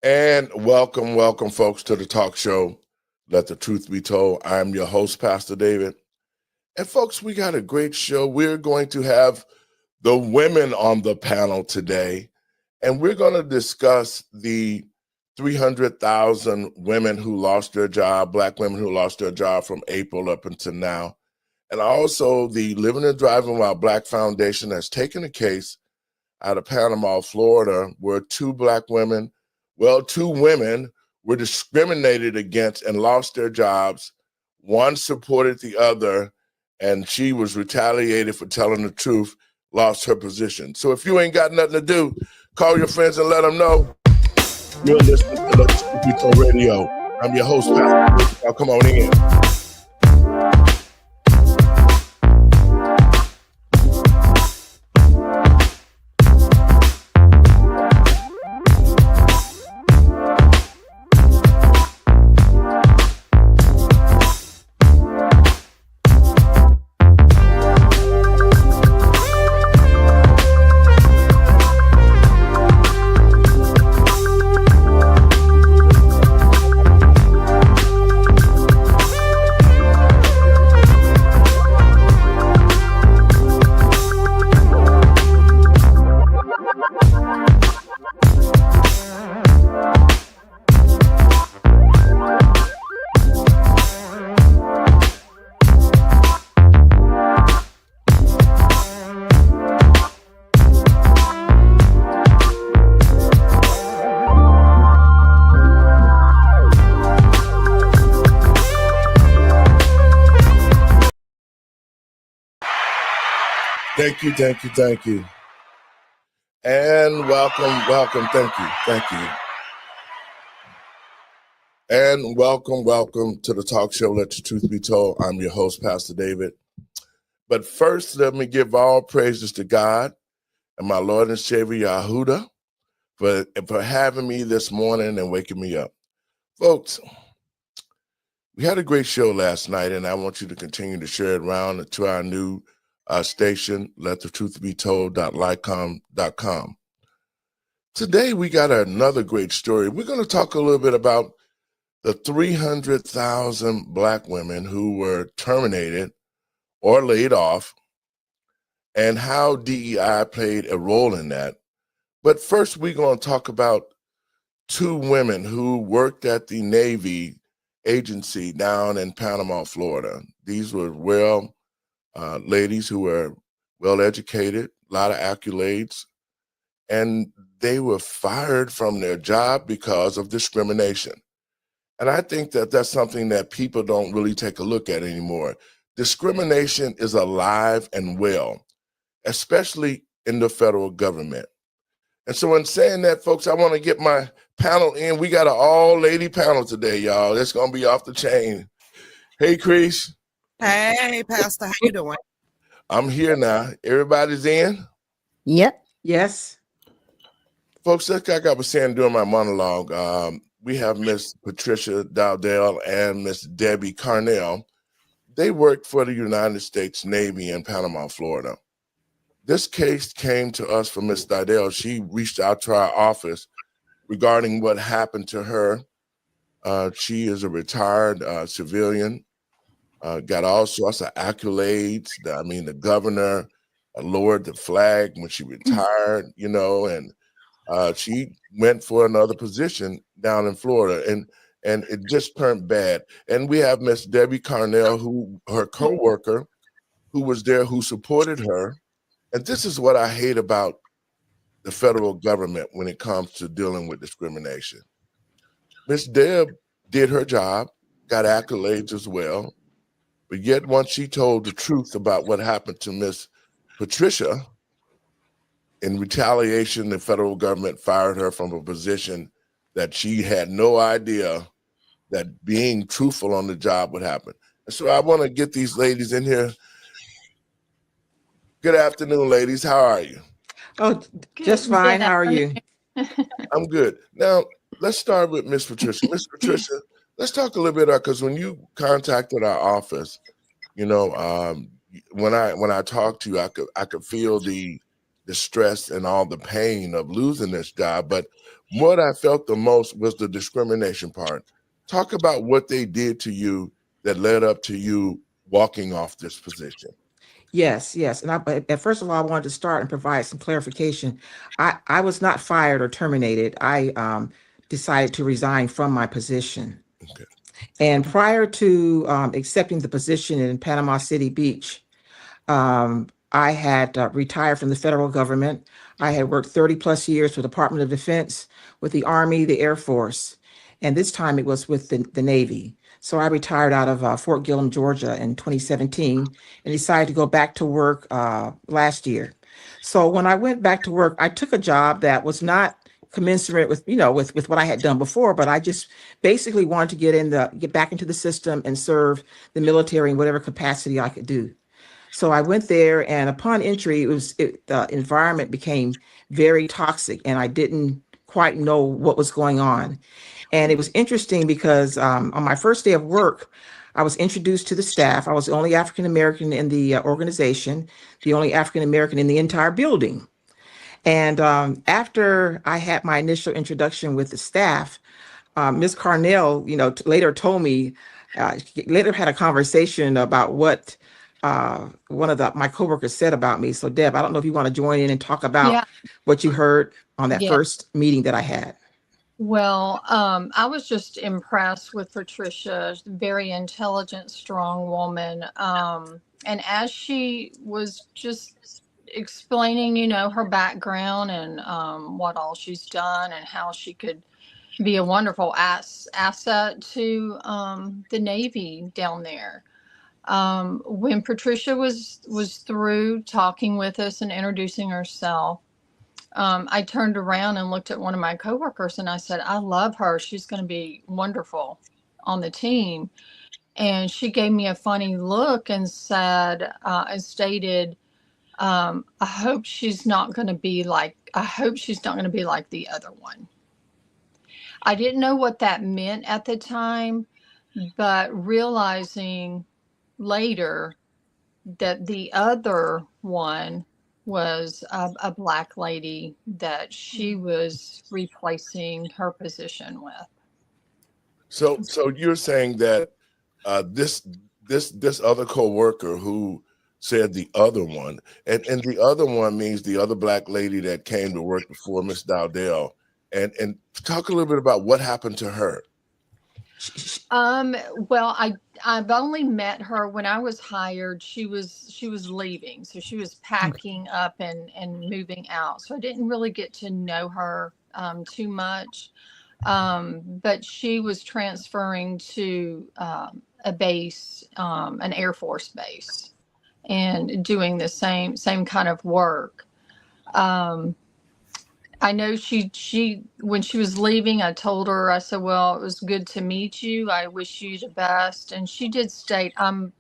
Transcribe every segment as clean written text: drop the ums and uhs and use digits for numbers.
And welcome, folks, to the talk show, Let the Truth Be Told. I'm your host, Pastor David. And, folks, we got a great show. We're going to have the women on the panel today, and we're going to discuss the 300,000 women who lost their job, Black women who lost their job from April up until now. And also the Living and Driving While Black Foundation has taken a case out of Panama, Florida, where two women were discriminated against and lost their jobs. One supported the other, and she was retaliated for telling the truth, lost her position. So if you ain't got nothing to do, call your friends and let them know. You're listening to Let the Truth Be Told Radio. I'm your host, Pastor. Now come on in. Thank you. And welcome, thank you. And welcome to the talk show, Let the Truth Be Told. I'm your host, Pastor David. But first, let me give all praises to God and my Lord and Savior, Yahudah, for having me this morning and waking me up. Folks, we had a great show last night, and I want you to continue to share it around to our new station, letthetruthbetold.lycom.com. Today, we got another great story. We're going to talk a little bit about the 300,000 Black women who were terminated or laid off and how DEI played a role in that. But first, we're going to talk about two women who worked at the Navy agency down in Panama, Florida. These were ladies who were well-educated, a lot of accolades, and they were fired from their job because of discrimination. And I think that that's something that people don't really take a look at anymore. Discrimination is alive and well, especially in the federal government. And so in saying that, folks, I want to get my panel in. We got an all-lady panel today, y'all. It's going to be off the chain. Hey, Chris. Hey, Pastor, how you doing? I'm here now. Everybody's in? Yep. Yes. Folks, like I was saying during my monologue, we have Miss Patricia Dowdell and Miss Debbie Carnell. They worked for the United States Navy in Panama, Florida. This case came to us from Miss Dowdell. She reached out to our office regarding what happened to her. She is a retired civilian. Got all sorts of accolades. I mean, the governor lowered the flag when she retired, and she went for another position down in Florida, and it just turned bad. And we have Miss Debbie Carnell, who her co-worker, who was there, who supported her. And this is what I hate about the federal government when it comes to dealing with discrimination. Miss Deb did her job, got accolades as well. But yet, once she told the truth about what happened to Miss Patricia, in retaliation, the federal government fired her from a position that she had no idea that being truthful on the job would happen. And so I want to get these ladies in here. Good afternoon, ladies. How are you? Oh, just fine. How are you? I'm good. Now, let's start with Miss Patricia. Miss Patricia, let's talk a little bit about, because when you contacted our office, when I talked to you, I could feel the the stress and all the pain of losing this job. But what I felt the most was the discrimination part. Talk about what they did to you that led up to you walking off this position. Yes, yes. And first of all, I wanted to start and provide some clarification. I was not fired or terminated. I decided to resign from my position. Okay. And prior to accepting the position in Panama City Beach, I had retired from the federal government. I had worked 30 plus years for the Department of Defense, with the Army, the Air Force, and this time it was with the Navy. So I retired out of Fort Gillem, Georgia in 2017 and decided to go back to work last year. So when I went back to work, I took a job that was not commensurate with, with what I had done before, but I just basically wanted to get back into the system and serve the military in whatever capacity I could do. So I went there, and upon entry, the environment became very toxic, and I didn't quite know what was going on. And it was interesting because on my first day of work, I was introduced to the staff. I was the only African American in the organization, the only African American in the entire building. And after I had my initial introduction with the staff, Ms. Carnell, later told me, later had a conversation about what one of my coworkers said about me. So Deb, I don't know if you want to join in and talk about what you heard on that first meeting that I had. Well, I was just impressed with Patricia, very intelligent, strong woman. And as she was just explaining, her background and what all she's done and how she could be a wonderful asset to the Navy down there. When Patricia was through talking with us and introducing herself, I turned around and looked at one of my coworkers and I said, I love her. She's going to be wonderful on the team. And she gave me a funny look and said, and stated, I hope she's not going to be like the other one. I didn't know what that meant at the time, but realizing later that the other one was a Black lady that she was replacing her position with. So you're saying that this other coworker who said the other one, and the other one means the other Black lady that came to work before Miss Dowdell, and talk a little bit about what happened to her. Well, I've only met her when I was hired. She was leaving, so she was packing up and moving out. So I didn't really get to know her too much. But she was transferring to a base, an Air Force base, and doing the same kind of work. I know she when she was leaving, I told her, I said, well, it was good to meet you. I wish you the best. And she did state, I'm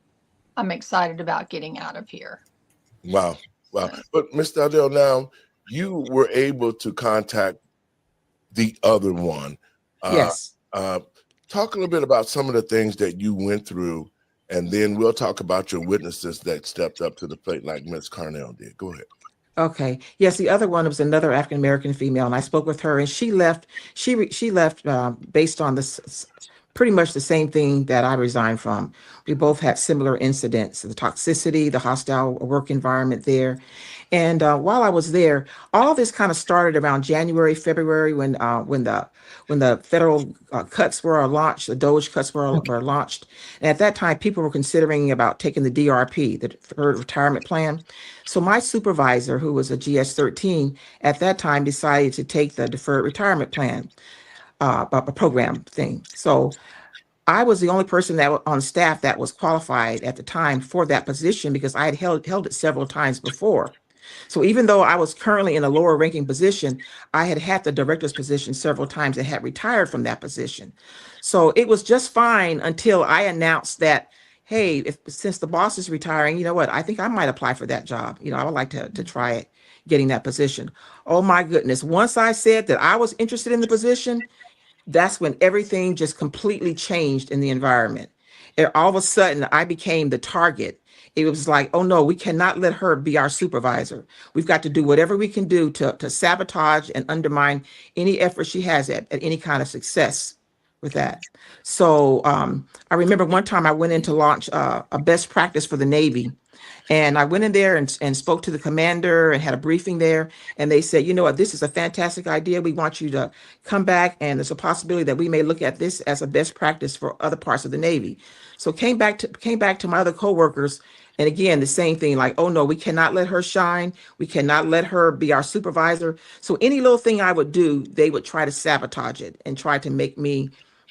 excited about getting out of here. Wow. But Ms. Dowdell, now you were able to contact the other one. Yes. Talk a little bit about some of the things that you went through, and then we'll talk about your witnesses that stepped up to the plate like Ms. Carnell did. Go ahead. Okay. Yes, the other one was another African American female, and I spoke with her, and she left. She left based on this pretty much the same thing that I resigned from. We both had similar incidents: the toxicity, the hostile work environment there. And while I was there, all this kind of started around January, February, when the federal cuts were launched, the Doge cuts were launched. And at that time, people were considering about taking the DRP, the Deferred Retirement Plan. So my supervisor, who was a GS-13 at that time, decided to take the Deferred Retirement Plan a program thing. So I was the only person that on staff that was qualified at the time for that position, because I had held it several times before. So even though I was currently in a lower ranking position, I had the director's position several times and had retired from that position. So it was just fine until I announced that, hey, since the boss is retiring, you know what, I think I might apply for that job. I would like to try it, getting that position. Oh my goodness. Once I said that I was interested in the position, that's when everything just completely changed in the environment. All of a sudden, I became the target. it was like, oh no, we cannot let her be our supervisor. We've got to do whatever we can do to sabotage and undermine any effort she has at any kind of success with that. So I remember one time I went in to launch a best practice for the Navy. And I went in there and spoke to the commander and had a briefing there. And they said, you know what, this is a fantastic idea. We want you to come back. And there's a possibility that we may look at this as a best practice for other parts of the Navy. So came back to my other coworkers. And again, the same thing, like, oh no, we cannot let her shine. We cannot let her be our supervisor. So any little thing I would do, they would try to sabotage it and try to make me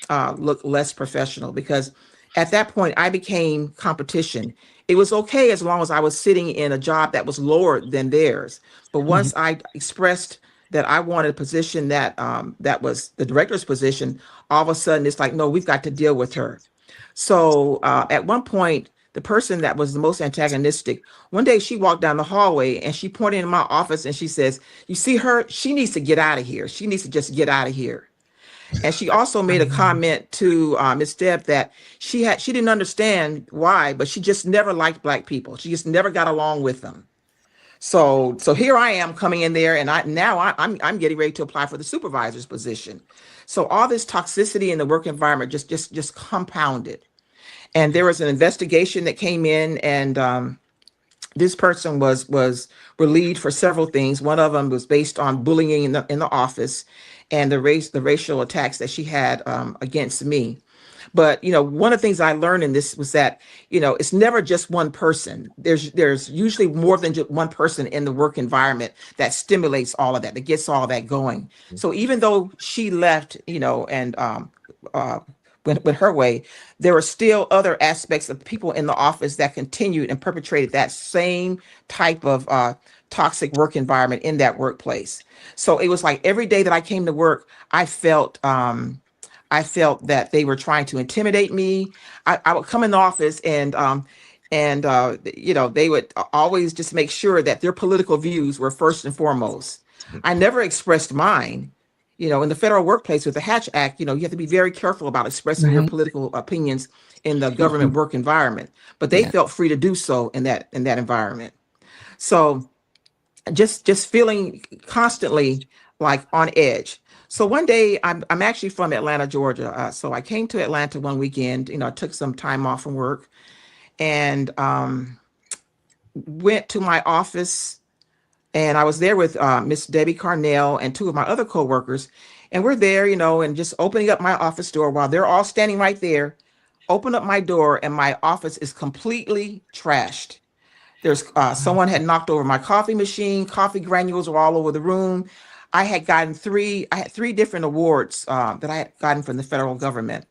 look less professional, because at that point I became competition. It was okay as long as I was sitting in a job that was lower than theirs. But once I expressed that I wanted a position that that was the director's position, all of a sudden it's like, no, we've got to deal with her. So at one point, the person that was the most antagonistic, one day she walked down the hallway and she pointed in my office and she says, you see her? She needs to get out of here. She needs to just get out of here. And she also made a comment to Miss Deb that she didn't understand why, but she just never liked Black people. She just never got along with them. So here I am coming in there, and I'm getting ready to apply for the supervisor's position. So all this toxicity in the work environment just compounded. And there was an investigation that came in, and this person was relieved for several things. One of them was based on bullying in the office and the racial attacks that she had against me. But, one of the things I learned in this was that, it's never just one person. There's usually more than just one person in the work environment that stimulates all of that gets all that going. So even though she left, and went her way, there were still other aspects of people in the office that continued and perpetrated that same type of toxic work environment in that workplace. So it was like every day that I came to work, I felt that they were trying to intimidate me. I would come in the office and they would always just make sure that their political views were first and foremost. I never expressed mine. In the federal workplace with the Hatch Act, you have to be very careful about expressing your political opinions in the government work environment. But they felt free to do so in that environment. So just feeling constantly like on edge. So one day, I'm actually from Atlanta, Georgia. So I came to Atlanta one weekend. I took some time off from work and went to my office. And I was there with Miss Debbie Carnell and two of my other coworkers. And we're there, and just opening up my office door while they're all standing right there. Open up my door and my office is completely trashed. There's someone had knocked over my coffee machine. Coffee granules were all over the room. I had three different awards that I had gotten from the federal government.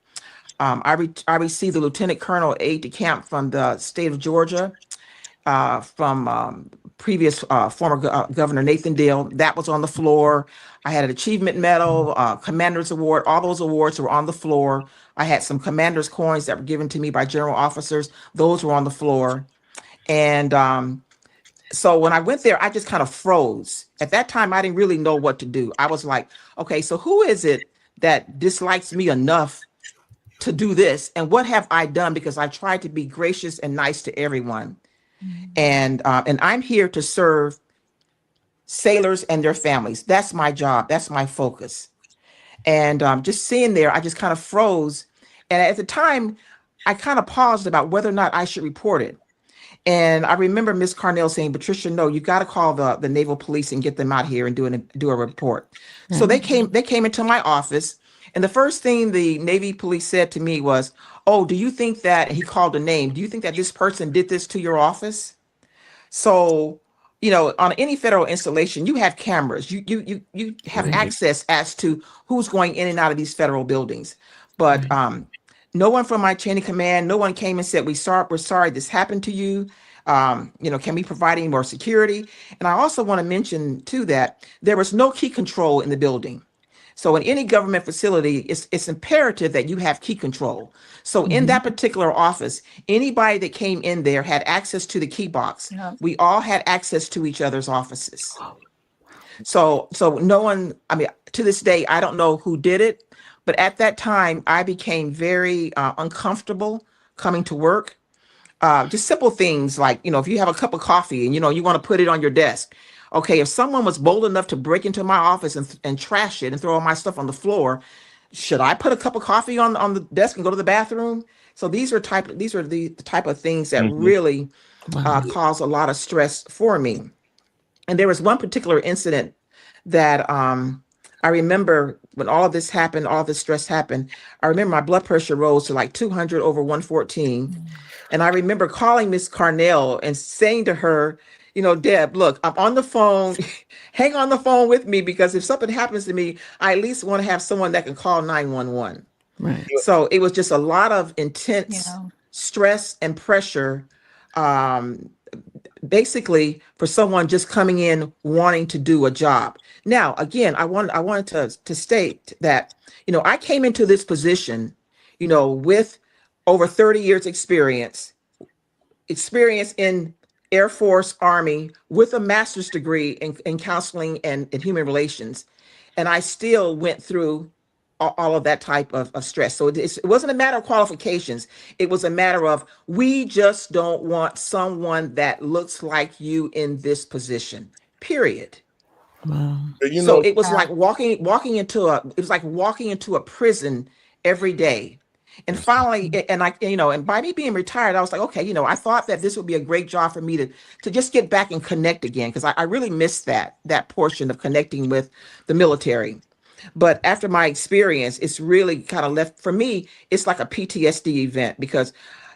I received the Lieutenant Colonel Aide de Camp from the state of Georgia, from previous former Governor Nathan Deal. That was on the floor. I had an achievement medal, commander's award. All those awards were on the floor. I had some commander's coins that were given to me by general officers. Those were on the floor. And so when I went there, I just kind of froze. At that time, I didn't really know what to do. I was like, okay, so who is it that dislikes me enough to do this? And what have I done? Because I tried to be gracious and nice to everyone. And I'm here to serve sailors and their families. That's my job. That's my focus. And just sitting there, I just kind of froze. And at the time, I kind of paused about whether or not I should report it. And I remember Miss Carnell saying, Patricia, no, you got to call the Naval Police and get them out here and do a report. So they came into my office. And the first thing the Navy police said to me was, oh, do you think that, and he called a name, do you think that this person did this to your office? So, on any federal installation, you have cameras. You have access as to who's going in and out of these federal buildings. But no one from my chain of command, no one came and said, we're sorry this happened to you. Can we provide any more security? And I also want to mention too that there was no key control in the building. So in any government facility, it's imperative that you have key control. So in that particular office, anybody that came in there had access to the key box. Yeah. We all had access to each other's offices. So no one, to this day, I don't know who did it, but at that time, I became very uncomfortable coming to work. just simple things like, if you have a cup of coffee and, you want to put it on your desk. Okay, if someone was bold enough to break into my office and trash it and throw all my stuff on the floor, should I put a cup of coffee on the desk and go to the bathroom? So these are the type of things that Mhm. really cause a lot of stress for me. And there was one particular incident that I remember when all of this happened, all this stress happened. I remember my blood pressure rose to like 200 over 114. And I remember calling Miss Carnell and saying to her, Deb, look, I'm on the phone. Hang on the phone with me, because if something happens to me, I at least want to have someone that can call 911. Right. So it was just a lot of intense Yeah. stress and pressure, um, basically for someone just coming in wanting to do a job. Now, again, I wanted to state that, I came into this position, with over 30 years experience in Air Force, Army, with a master's degree in counseling and in human relations. And I still went through all of that type of stress. So it wasn't a matter of qualifications. It was a matter of, we just don't want someone that looks like you in this position, period. Wow. You So know, it was Yeah. like walking into a prison every day. And finally, and by me being retired, I was like, okay, I thought that this would be a great job for me to just get back and connect again, because I really missed that portion of connecting with the military. But after my experience, it's really kind of left, for me, it's like a PTSD event, because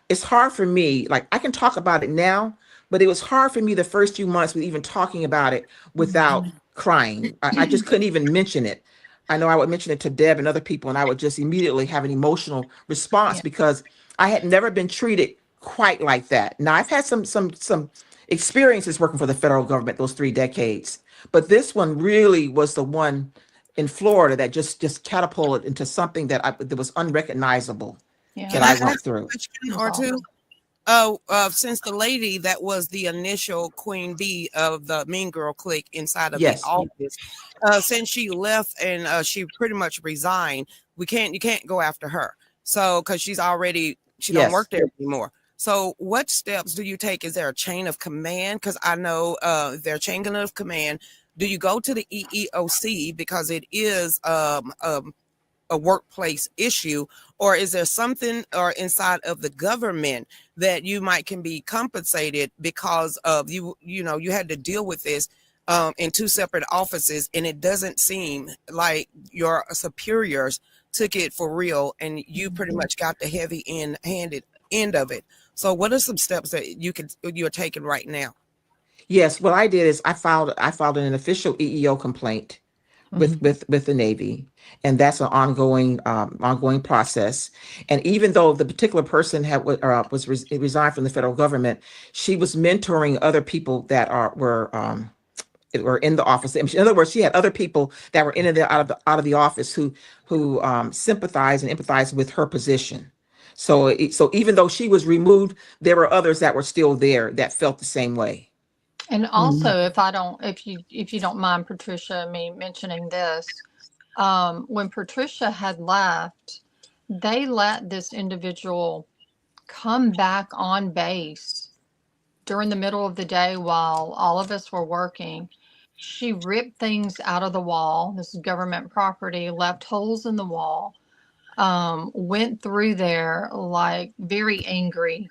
it's hard for me. Like, I can talk about it now, but it was hard for me the first few months with even talking about it without crying. I just couldn't even mention it. I know I would mention it to Deb and other people, and I would just immediately have an emotional response, Yeah. because I had never been treated quite like that. Now, I've had some experiences working for the federal government those 3 decades, but this one really was the one in Florida that just catapulted into something that was unrecognizable Yeah. that Can I I ask went a through. question It was or two? Since the lady that was the initial queen bee of the Mean Girl clique inside of the Yes. office, since she left and she pretty much resigned, you can't go after her. So because she don't Yes. work there anymore. So what steps do you take? Is there a chain of command? Because I know their chain of command. Do you go to the EEOC because it is a workplace issue, or is there something or inside of the government that you can be compensated because of you had to deal with this in 2 separate offices, and it doesn't seem like your superiors took it for real, and you pretty much got the heavy end of it. So what are some steps that you're taking right now? Yes. What I did is I filed an official EEO complaint with Mhm. with the Navy, and that's an ongoing process. And even though the particular person resigned from the federal government, she was mentoring other people that were in the office. In other words, she had other people that were in and out of the office who sympathized and empathized with her position. So even though she was removed, there were others that were still there that felt the same way. And Mhm. also, if you don't mind, Patricia, me mentioning this, when Patricia had left, they let this individual come back on base during the middle of the day while all of us were working. She ripped things out of the wall. This is government property, left holes in the wall, went through there like very angry.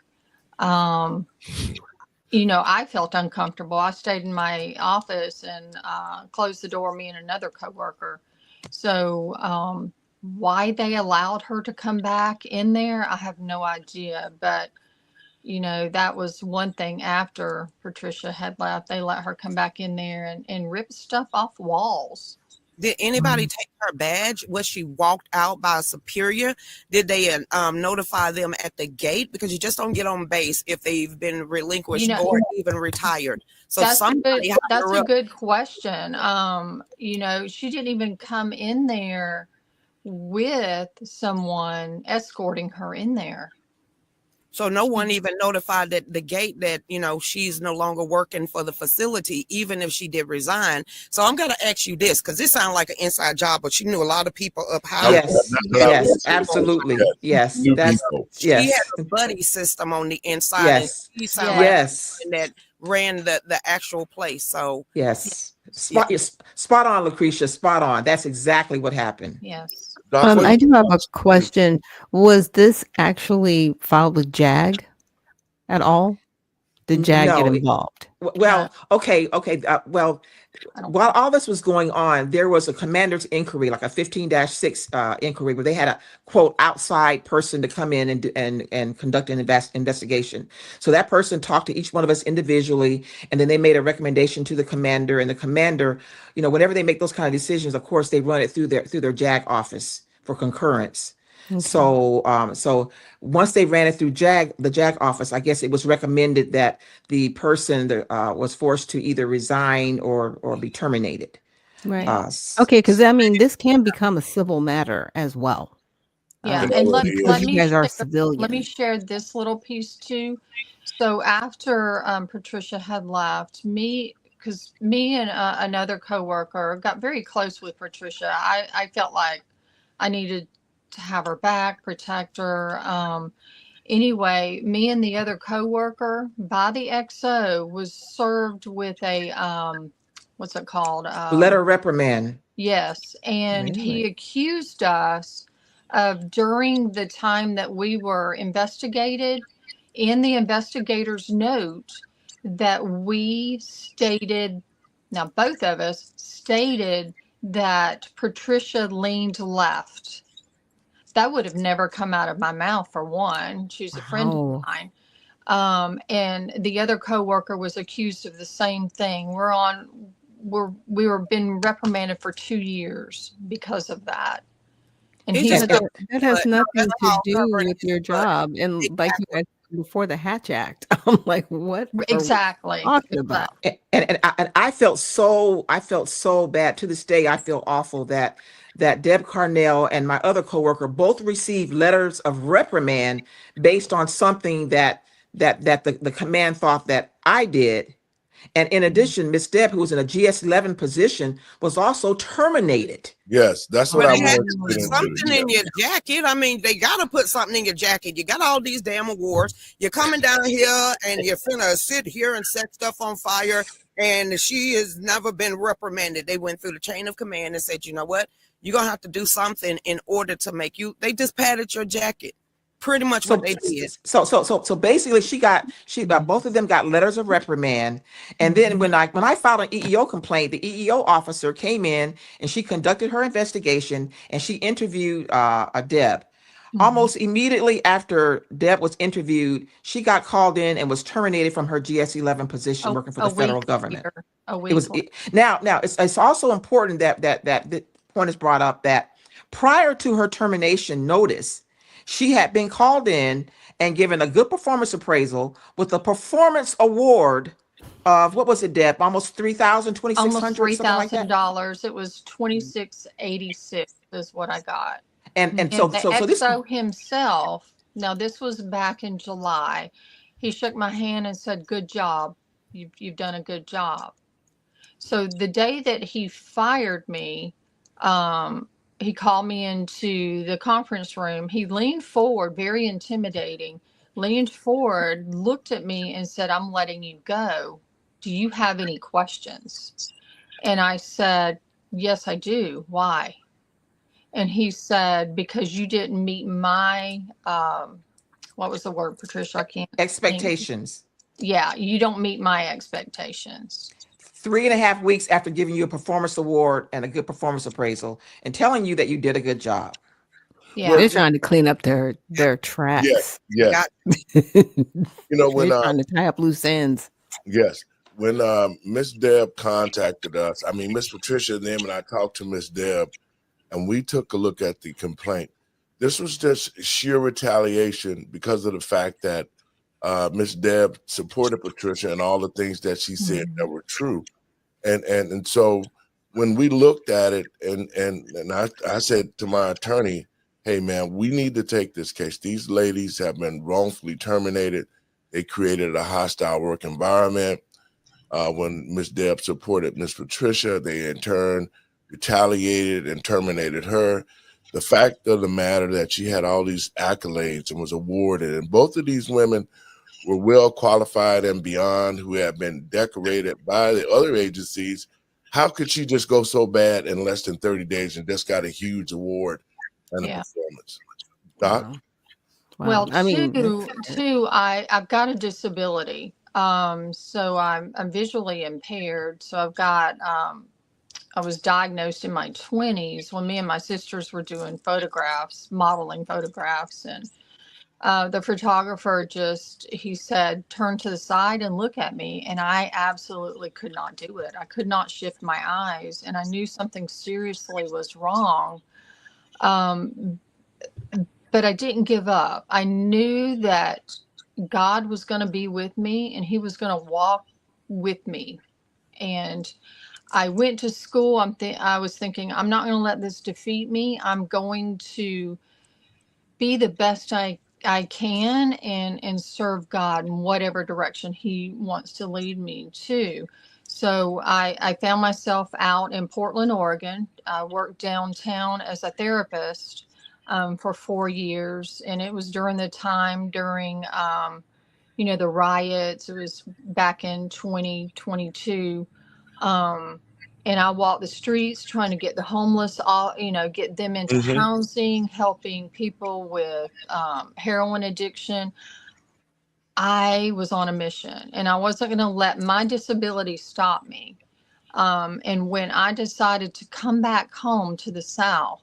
Um, I felt uncomfortable. I stayed in my office and closed the door, me and another coworker. So, why they allowed her to come back in there, I have no idea. But, that was one thing after Patricia had left. They let her come back in there and rip stuff off walls. Did anybody take her badge? Was she walked out by a superior? Did they notify them at the gate? Because you just don't get on base if they've been relinquished or even retired. So somebody had to That's a good question. She didn't even come in there with someone escorting her in there. So no one even notified that the gate that, you know, she's no longer working for the facility, even if she did resign. So I'm going to ask you this, because this sounds like an inside job, but she knew a lot of people up high. Yes, That's what I was yes, gonna say. absolutely. Yes, New that's, people. She had yes, a buddy system on the inside, yes, and she sounded like yes, the one that ran the actual place. So yes. Spot on, Lucretia, spot on. That's exactly what happened. Yes. Doc, what I do have a else? question. Was this actually filed with JAG at all? Did JAG get No, involved? well, okay. Well, I don't while all this was going on, there was a commander's inquiry, like a 15-6 inquiry, where they had a quote outside person to come in and conduct an investigation. So that person talked to each one of us individually, and then they made a recommendation to the commander. And the commander, you know, whenever they make those kind of decisions, of course, they run it through their JAG office for concurrence. Okay. So once they ran it through the JAG office, I guess it was recommended that the person was forced to either resign or be terminated. Right. Uh, Okay, because I mean, this can become a civil matter as well. Yeah, It and let, already let is. You me guys are share, let civilians. me share this little piece too. So after Patricia had left, because me and another coworker got very close with Patricia. I felt like I needed to have her back, protect her. Anyway, me and the other coworker by the XO was served with a what's it called? Letter of reprimand. Yes, and he Really? accused us of during the time that we were investigated, in the investigator's note, that we stated, now both of us stated that Patricia leaned left. That would have never come out of my mouth, for one. She's a friend of Wow. mine. And the other coworker was accused of the same thing. We were been reprimanded for 2 years because of that. And It's he just was not That has but nothing that's to all do covered with your in, but job. And like you guys said before the Hatch Act, I'm like, what are we exactly. talking about? And I felt so bad. To this day, I feel awful that Deb Carnell and my other coworker both received letters of reprimand based on something that the command thought that I did. And in addition, Miss Deb, who was in a GS-11 position, was also terminated. Yes, that's what But I they had wanted to to put get into. something Yeah. in your jacket. I mean, they got to put something in your jacket. You got all these damn awards. You're coming down here and you're finna sit here and set stuff on fire. And she has never been reprimanded. They went through the chain of command and said, you know what? You're going to have to do something in order to make you. They just padded your jacket. Pretty much what they did. So basically, both of them got letters of reprimand, and then when I filed an EEO complaint, the EEO officer came in and she conducted her investigation and she interviewed a Deb. Almost immediately after Deb was interviewed, she got called in and was terminated from her GS-11 position working for the federal government. A week It was now it's also important that the point is brought up that prior to her termination notice, she had been called in and given a good performance appraisal with a performance award of, what was it, Deb? Almost $3,000, $2,600, almost something like that. $3,000. It was $2,686 is what I got. And And so the this XO himself, now this was back in July. He shook my hand and said, "Good job. You've done a good job." So the day that he fired me, he called me into the conference room. He leaned forward, very intimidating, leaned forward, looked at me and said, "I'm letting you go. Do you have any questions?" And I said, "Yes, I do. Why?" And he said, "Because you didn't meet my, what was the word, Patricia? I can't think. expectations. Yeah, you don't meet my expectations." 3.5 weeks after giving you a performance award and a good performance appraisal and telling you that you did a good job. Yeah. They're trying to clean up their tracks. Yes. They're You know, when trying to tie up loose ends. yes, when Miss Deb contacted us, I mean Miss Patricia and them, and I talked to Miss Deb, and we took a look at the complaint. This was just sheer retaliation because of the fact that Miss Deb supported Patricia and all the things that she said that were true. And so when we looked at it, and I said to my attorney, hey man, we need to take this case. These ladies have been wrongfully terminated. They created a hostile work environment. When Ms. Deb supported Ms. Patricia, they in turn retaliated and terminated her. The fact of the matter that she had all these accolades and was awarded, and both of these women were well qualified and beyond, who have been decorated by the other agencies. How could she just go so bad in less than 30 days and just got a huge award and a performance? Doc? Wow. Well, I mean, I've got a disability. So I'm visually impaired. So I was diagnosed in my 20s when me and my sisters were doing photographs, modeling photographs, and the photographer he said, turn to the side and look at me. And I absolutely could not do it. I could not shift my eyes, and I knew something seriously was wrong. But I didn't give up. I knew that God was going to be with me and he was going to walk with me. And I went to school. I was thinking, I'm not going to let this defeat me. I'm going to be the best I can and serve God in whatever direction he wants to lead me to. So I found myself out in Portland, Oregon. I worked downtown as a therapist for 4 years. And it was during the time during, the riots. It was back in 2022. And I walked the streets trying to get the homeless, get them into housing, helping people with heroin addiction. I was on a mission, and I wasn't going to let my disability stop me. And when I decided to come back home to the South,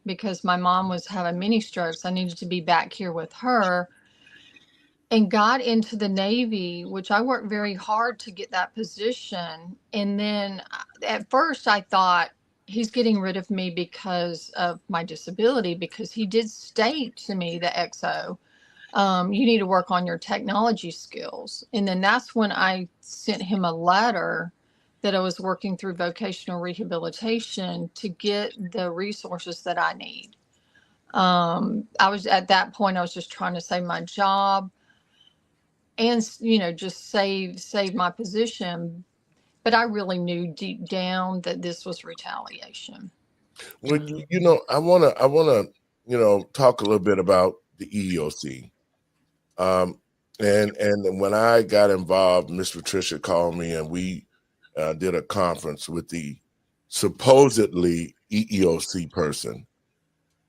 because my mom was having mini strokes, I needed to be back here with her, and got into the Navy, which I worked very hard to get that position. And then at first I thought he's getting rid of me because of my disability, because he did state to me, the XO, you need to work on your technology skills. And then that's when I sent him a letter that I was working through vocational rehabilitation to get the resources that I need. At that point, I was just trying to save my job and, just save my position. But I really knew deep down that this was retaliation. Well, I wanna talk a little bit about the EEOC. And when I got involved, Miss Patricia called me and we did a conference with the supposedly EEOC person.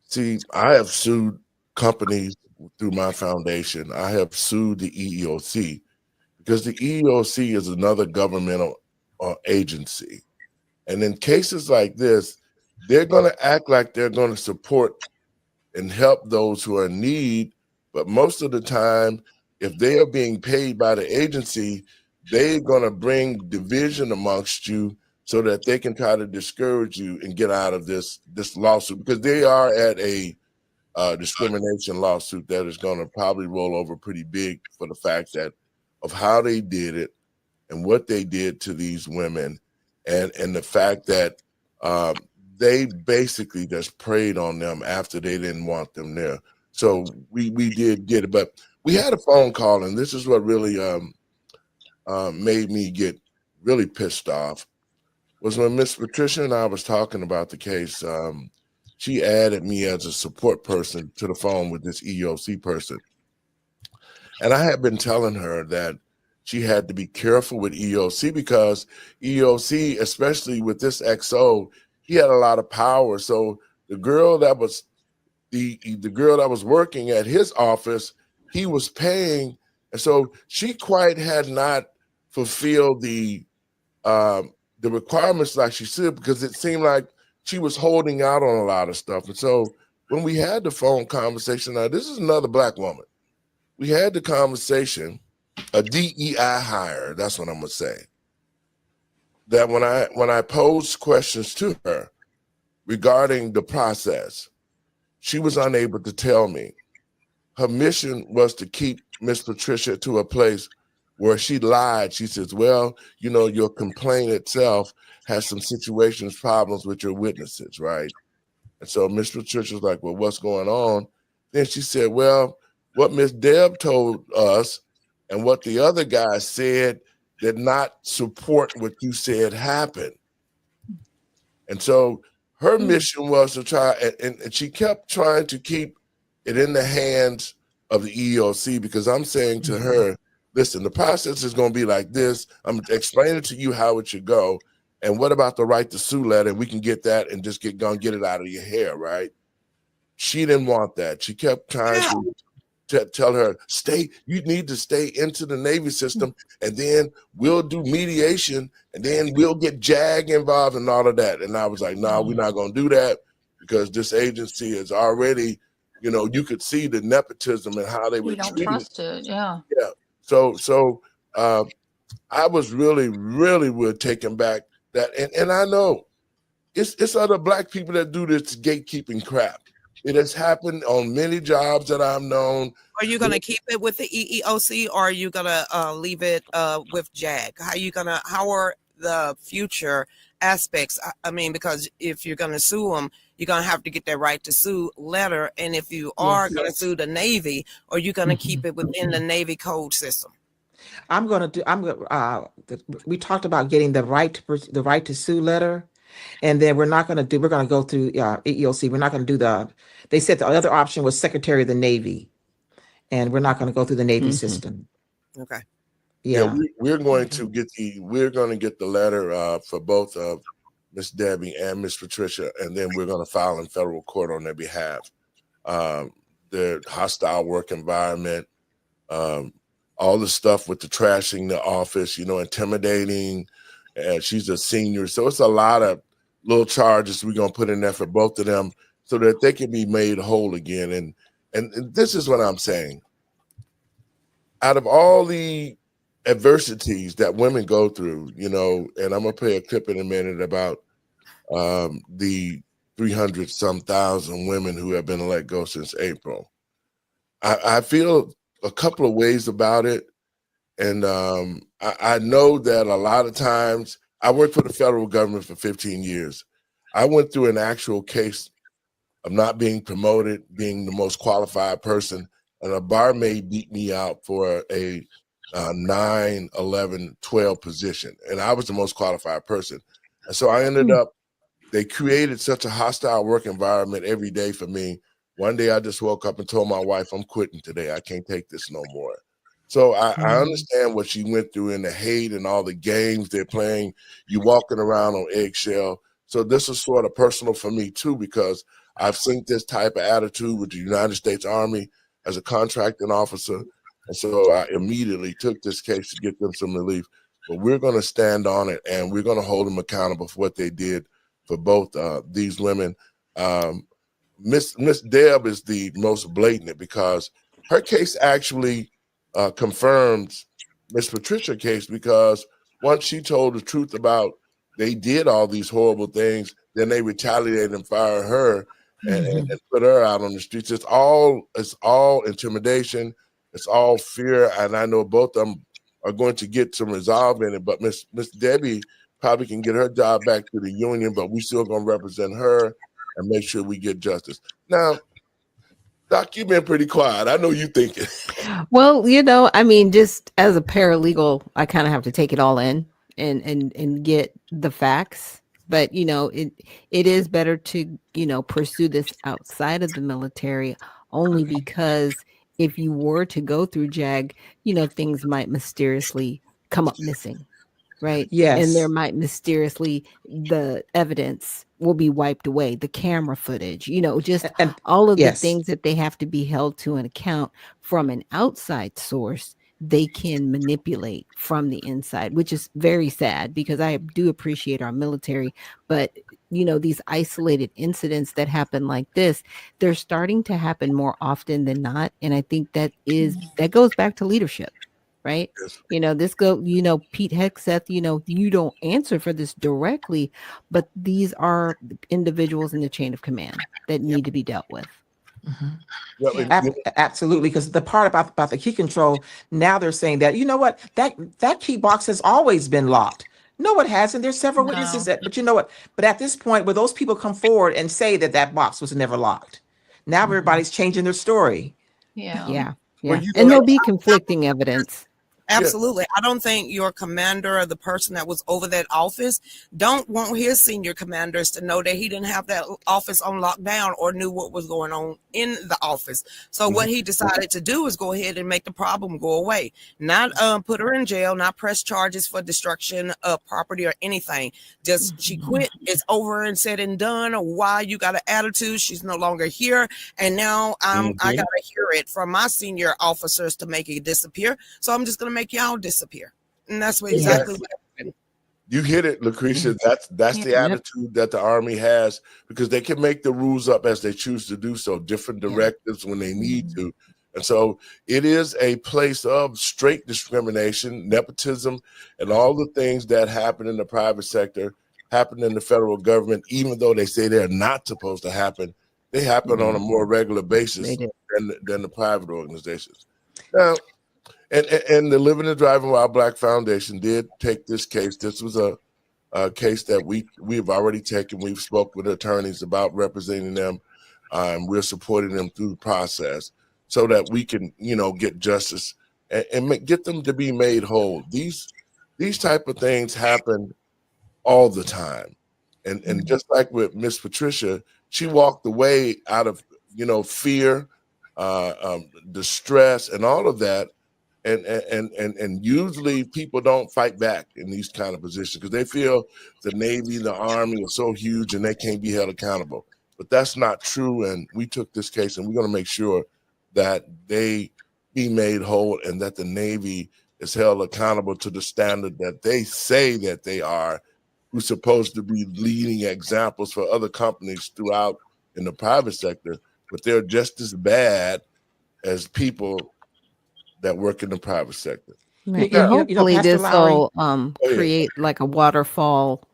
See, I have sued companies through my foundation. I have sued the EEOC because the EEOC is another governmental agency. And in cases like this, they're going to act like they're going to support and help those who are in need. But most of the time, if they are being paid by the agency, they're going to bring division amongst you so that they can try to discourage you and get out of this lawsuit, because they are at a discrimination lawsuit that is going to probably roll over pretty big for the fact that of how they did it and what they did to these women, and the fact that they basically just preyed on them after they didn't want them there. So we did get it, but we had a phone call, and this is what really made me get really pissed off, was when Miss Patricia and I was talking about the case. She added me as a support person to the phone with this EEOC person. And I had been telling her that she had to be careful with EEOC because EEOC, especially with this XO, he had a lot of power. So the girl that was the girl that was working at his office, he was paying. And so she quite had not fulfilled the requirements like she should, because it seemed like she was holding out on a lot of stuff. And so when we had the phone conversation, now this is another Black woman. We had the conversation, a DEI hire, that's what I'm gonna say. That when I posed questions to her regarding the process, she was unable to tell me. Her mission was to keep Miss Patricia to a place where she lied. She says, well, your complaint itself has some situations, problems with your witnesses, right? And so Miss Patricia was like, well, what's going on? Then she said, well, what Miss Deb told us and what the other guy said did not support what you said happened. And so her mission was to try, and she kept trying to keep it in the hands of the EEOC, because I'm saying to her, listen, the process is going to be like this. I'm explaining to you how it should go. And what about the right to sue letter? We can get that and just get it out of your hair, right? She didn't want that. She kept trying to tell her, you need to stay into the Navy system, and then we'll do mediation, and then we'll get JAG involved and all of that. And I was like, no, we're not going to do that, because this agency is already, you could see the nepotism and how they were You don't treating. trust it. Yeah. Yeah. So I was really taken back that, and I know it's other Black people that do this gatekeeping crap. It has happened on many jobs that I've known. Are you going to keep it with the EEOC, or are you going to leave it with JAG? How are the future aspects? I mean, because if you're going to sue them, you're going to have to get that right to sue letter. And if you are going to sue the Navy, are you going to keep it within the Navy code system? We talked about getting the right to sue letter. And then we're going to go through EEOC. We're not going to do they said the other option was Secretary of the Navy, and we're not going to go through the Navy system. Okay. Yeah, we're going to get the letter for both of Miss Debbie and Miss Patricia, and then we're going to file in federal court on their behalf. The hostile work environment, all the stuff with the trashing the office, intimidating. And she's a senior, so it's a lot of little charges we're gonna put in there for both of them, so that they can be made whole again. And this is what I'm saying. Out of all the adversities that women go through, and I'm gonna play a clip in a minute about the 300 some thousand women who have been let go since April. I feel a couple of ways about it. And I know that a lot of times, I worked for the federal government for 15 years. I went through an actual case of not being promoted, being the most qualified person, and a barmaid beat me out for a 9, 11, 12 position. And I was the most qualified person. And so I ended up, they created such a hostile work environment every day for me. One day I just woke up and told my wife, I'm quitting today. I can't take this no more. So I understand what she went through, and the hate and all the games they're playing. You walking around on eggshell. So this is sort of personal for me too, because I've seen this type of attitude with the United States Army as a contracting officer. And so I immediately took this case to get them some relief. But we're going to stand on it, and we're going to hold them accountable for what they did for both these women. Miss Deb is the most blatant, because her case actually confirms Miss Patricia's case, because once she told the truth about they did all these horrible things, then they retaliated and fired her and put her out on the streets. It's all intimidation. It's all fear. And I know both of them are going to get some resolve in it, but Miss Debbie probably can get her job back to the union, but we still going to represent her and make sure we get justice. Now, Doc, you've been pretty quiet. I know you thinking. Well, I mean, just as a paralegal, I kind of have to take it all in and get the facts. But, it is better to, pursue this outside of the military, only because if you were to go through JAG, things might mysteriously come up missing. Right. Yes. And there might mysteriously, the evidence will be wiped away, the camera footage, just all of the things that they have to be held to an account from an outside source, they can manipulate from the inside, which is very sad, because I do appreciate our military. But, these isolated incidents that happen like this, they're starting to happen more often than not. And I think that goes back to leadership. Right. Yes. Pete Hegseth, you don't answer for this directly, but these are individuals in the chain of command that need to be dealt with. Absolutely. Because the part about the key control, now they're saying that, that key box has always been locked. No, it hasn't. There's several witnesses that, but you know what? But at this point, where those people come forward and say that that box was never locked, now everybody's changing their story. Yeah. Well, And there'll be conflicting evidence. Absolutely. I don't think your commander or the person that was over that office don't want his senior commanders to know that he didn't have that office on lockdown or knew what was going on in the office. So what he decided to do is go ahead and make the problem go away, not put her in jail, not press charges for destruction of property or anything. Just she quit. It's over and said and done. Why you got an attitude? She's no longer here. And now I got to hear it from my senior officers to make it disappear. So I'm just going to make y'all disappear, and that's what exactly what happened. You hit it, Lucretia. That's the attitude that the Army has, because they can make the rules up as they choose to do so, different directives when they need to. And so it is a place of straight discrimination, nepotism, and all the things that happen in the private sector happen in the federal government, even though they say they're not supposed to happen. They happen on a more regular basis than the private organizations. Now, and the Living and Driving While Black Foundation did take this case. This was a case that we've already taken. We've spoken with attorneys about representing them. We're supporting them through the process so that we can, get justice and get them to be made whole. These type of things happen all the time, and just like with Miss Patricia, she walked away out of fear, distress, and all of that. And usually people don't fight back in these kind of positions because they feel the Navy, the Army are so huge and they can't be held accountable. But that's not true. And we took this case and we're going to make sure that they be made whole and that the Navy is held accountable to the standard that they say that they are, who's supposed to be leading examples for other companies throughout in the private sector, but they're just as bad as people that work in the private sector. Right. And hopefully this will create like a waterfall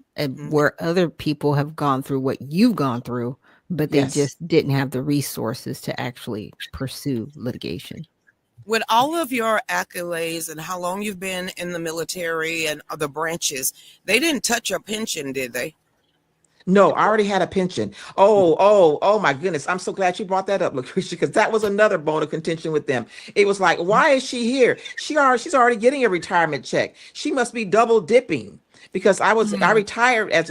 where other people have gone through what you've gone through, but they just didn't have the resources to actually pursue litigation. With all of your accolades and how long you've been in the military and other branches, they didn't touch your pension, did they? No, I already had a pension. Oh my goodness. I'm so glad you brought that up, Lucretia, because that was another bone of contention with them. It was like, why is she here? She's already getting a retirement check. She must be double dipping because I retired as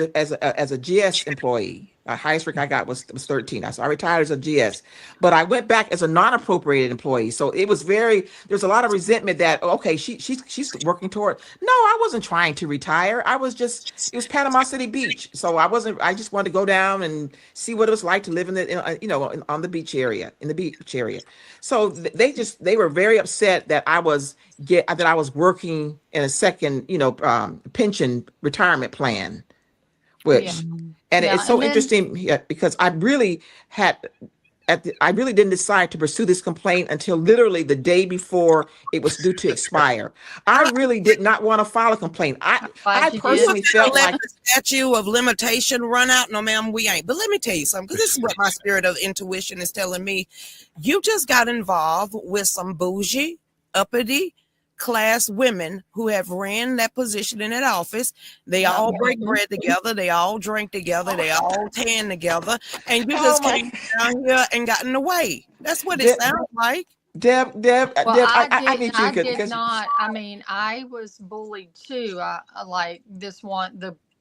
a GS employee. The highest rank I got was 13. So I retired as a GS, but I went back as a non-appropriated employee. So it was there's a lot of resentment that, okay, she's working toward. No, I wasn't trying to retire. It was Panama City Beach. So I just wanted to go down and see what it was like to live on the beach area, in the beach area. So they were very upset that I was working in a second, pension retirement plan, which. And it's so interesting because I really didn't decide to pursue this complaint until literally the day before it was due to expire. I really did not want to file a complaint. I personally felt like the statute of limitation run out. No, ma'am, we ain't. But let me tell you something, because this is what my spirit of intuition is telling me. You just got involved with some bougie, uppity, class women who have ran that position in that office. They all break bread together. They all drink together. They all tan together. And you just came down here and got in the way. That's what it sounds like. Deb, I did not. I mean, I was bullied too. Like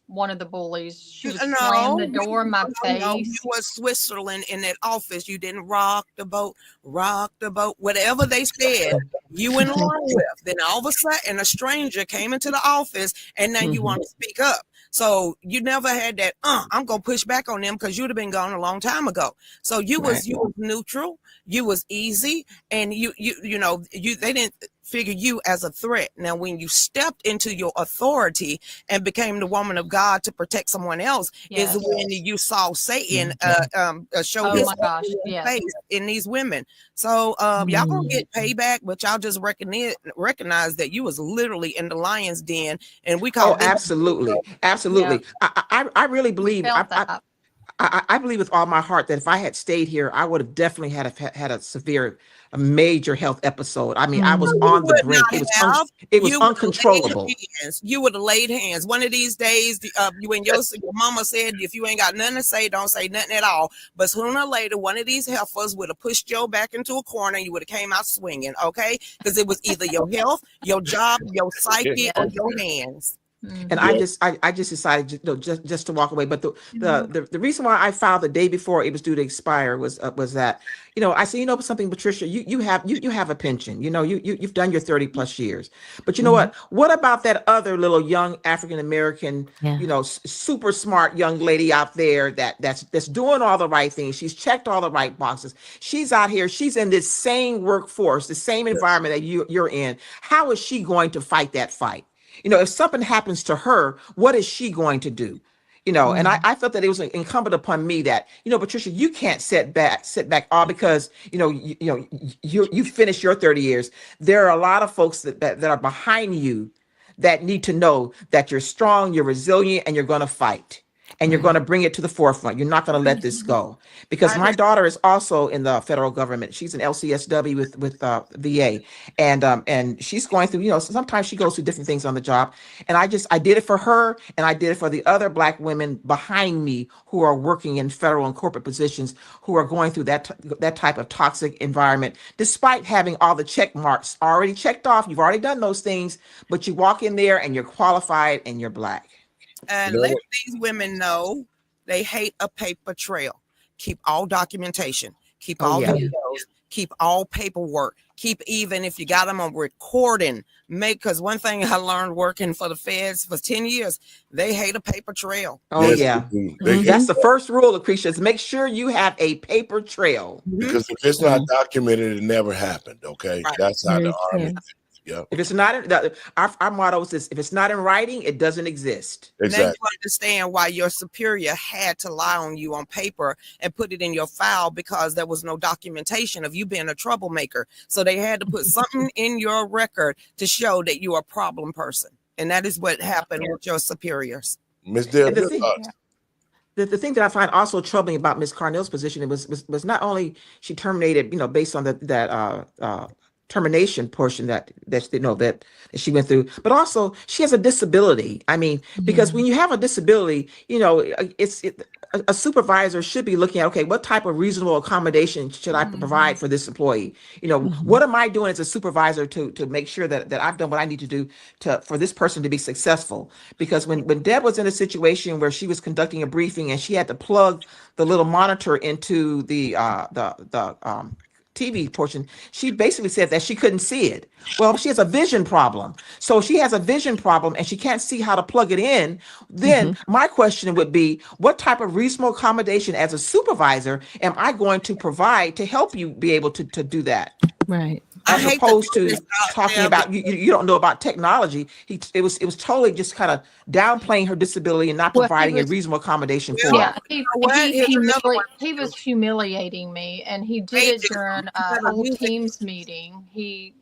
one of the bullies. She was slamming the door in my face. No, you was Switzerland in that office. You didn't rock the boat, whatever they said, you went along with. Then all of a sudden, a stranger came into the office, and now you want to speak up. So you never had that, I'm going to push back on them because you'd have been gone a long time ago. So you was neutral, you was easy, and you they didn't figure you as a threat. Now, when you stepped into your authority and became the woman of God to protect someone else, is when you saw Satan show his face in these women. So y'all gonna get payback, but y'all just recognize that you was literally in the lion's den, and we call absolutely. Yeah. I really believe I believe with all my heart that if I had stayed here, I would have definitely had a major health episode. I mean, I was You on the would brink. not It was You would have laid uncontrollable. hands. You would have laid hands. One of these days, you and your mama said, if you ain't got nothing to say, don't say nothing at all. But sooner or later, one of these heifers would have pushed you back into a corner. And you would have came out swinging, okay? Because it was either your health, your job, your psyche, or your hands. And I just decided just to walk away. But the reason why I filed the day before it was due to expire was that, I said, something, Patricia, you have a pension, you've done your 30 plus years, but you know what about that other little young African-American, super smart young lady out there that's doing all the right things. She's checked all the right boxes. She's out here. She's in this same workforce, the same environment that you're in. How is she going to fight that fight? If something happens to her, what is she going to do? And I felt that it was incumbent upon me that, Patricia, you can't sit back all because, you finished your 30 years. There are a lot of folks that are behind you that need to know that you're strong, you're resilient, and you're going to fight. And you're going to bring it to the forefront. You're not going to let this go. Because my daughter is also in the federal government. She's an LCSW with VA. And she's going through, sometimes she goes through different things on the job. And I did it for her. And I did it for the other Black women behind me who are working in federal and corporate positions, who are going through that type of toxic environment, despite having all the check marks already checked off. You've already done those things, but you walk in there and you're qualified and you're Black. And let these women know they hate a paper trail. Keep all documentation. Keep all videos. Keep all paperwork. Keep, even if you got them on recording, because one thing I learned working for the feds for 10 years, they hate a paper trail. Oh, yeah. That's the first rule, Lucretia, is make sure you have a paper trail. Because if it's not documented, it never happened, okay? Right. That's how the Army. If it's not, our motto is this: if it's not in writing, it doesn't exist. Exactly. Now you understand why your superior had to lie on you on paper and put it in your file, because there was no documentation of you being a troublemaker. So they had to put something in your record to show that you're a problem person. And that is what happened with your superiors. Ms. Deb, the thing that I find also troubling about Ms. Carnell's position was not only she terminated, based on that termination portion that she went through, but also she has a disability. I mean, because when you have a disability, a supervisor should be looking at, okay, what type of reasonable accommodation should I provide for this employee? What am I doing as a supervisor to make sure that I've done what I need to do for this person to be successful? Because when Deb was in a situation where she was conducting a briefing and she had to plug the little monitor into the TV portion, she basically said that she couldn't see it. Well, she has a vision problem. So she has a vision problem and she can't see how to plug it in. Then my question would be, what type of reasonable accommodation as a supervisor am I going to provide to help you be able to do that? Right. As opposed to talking about you don't know about technology. It was totally just kind of downplaying her disability and not providing a reasonable accometacomodation for her. He was humiliating me, and he did it during a whole Teams meeting. He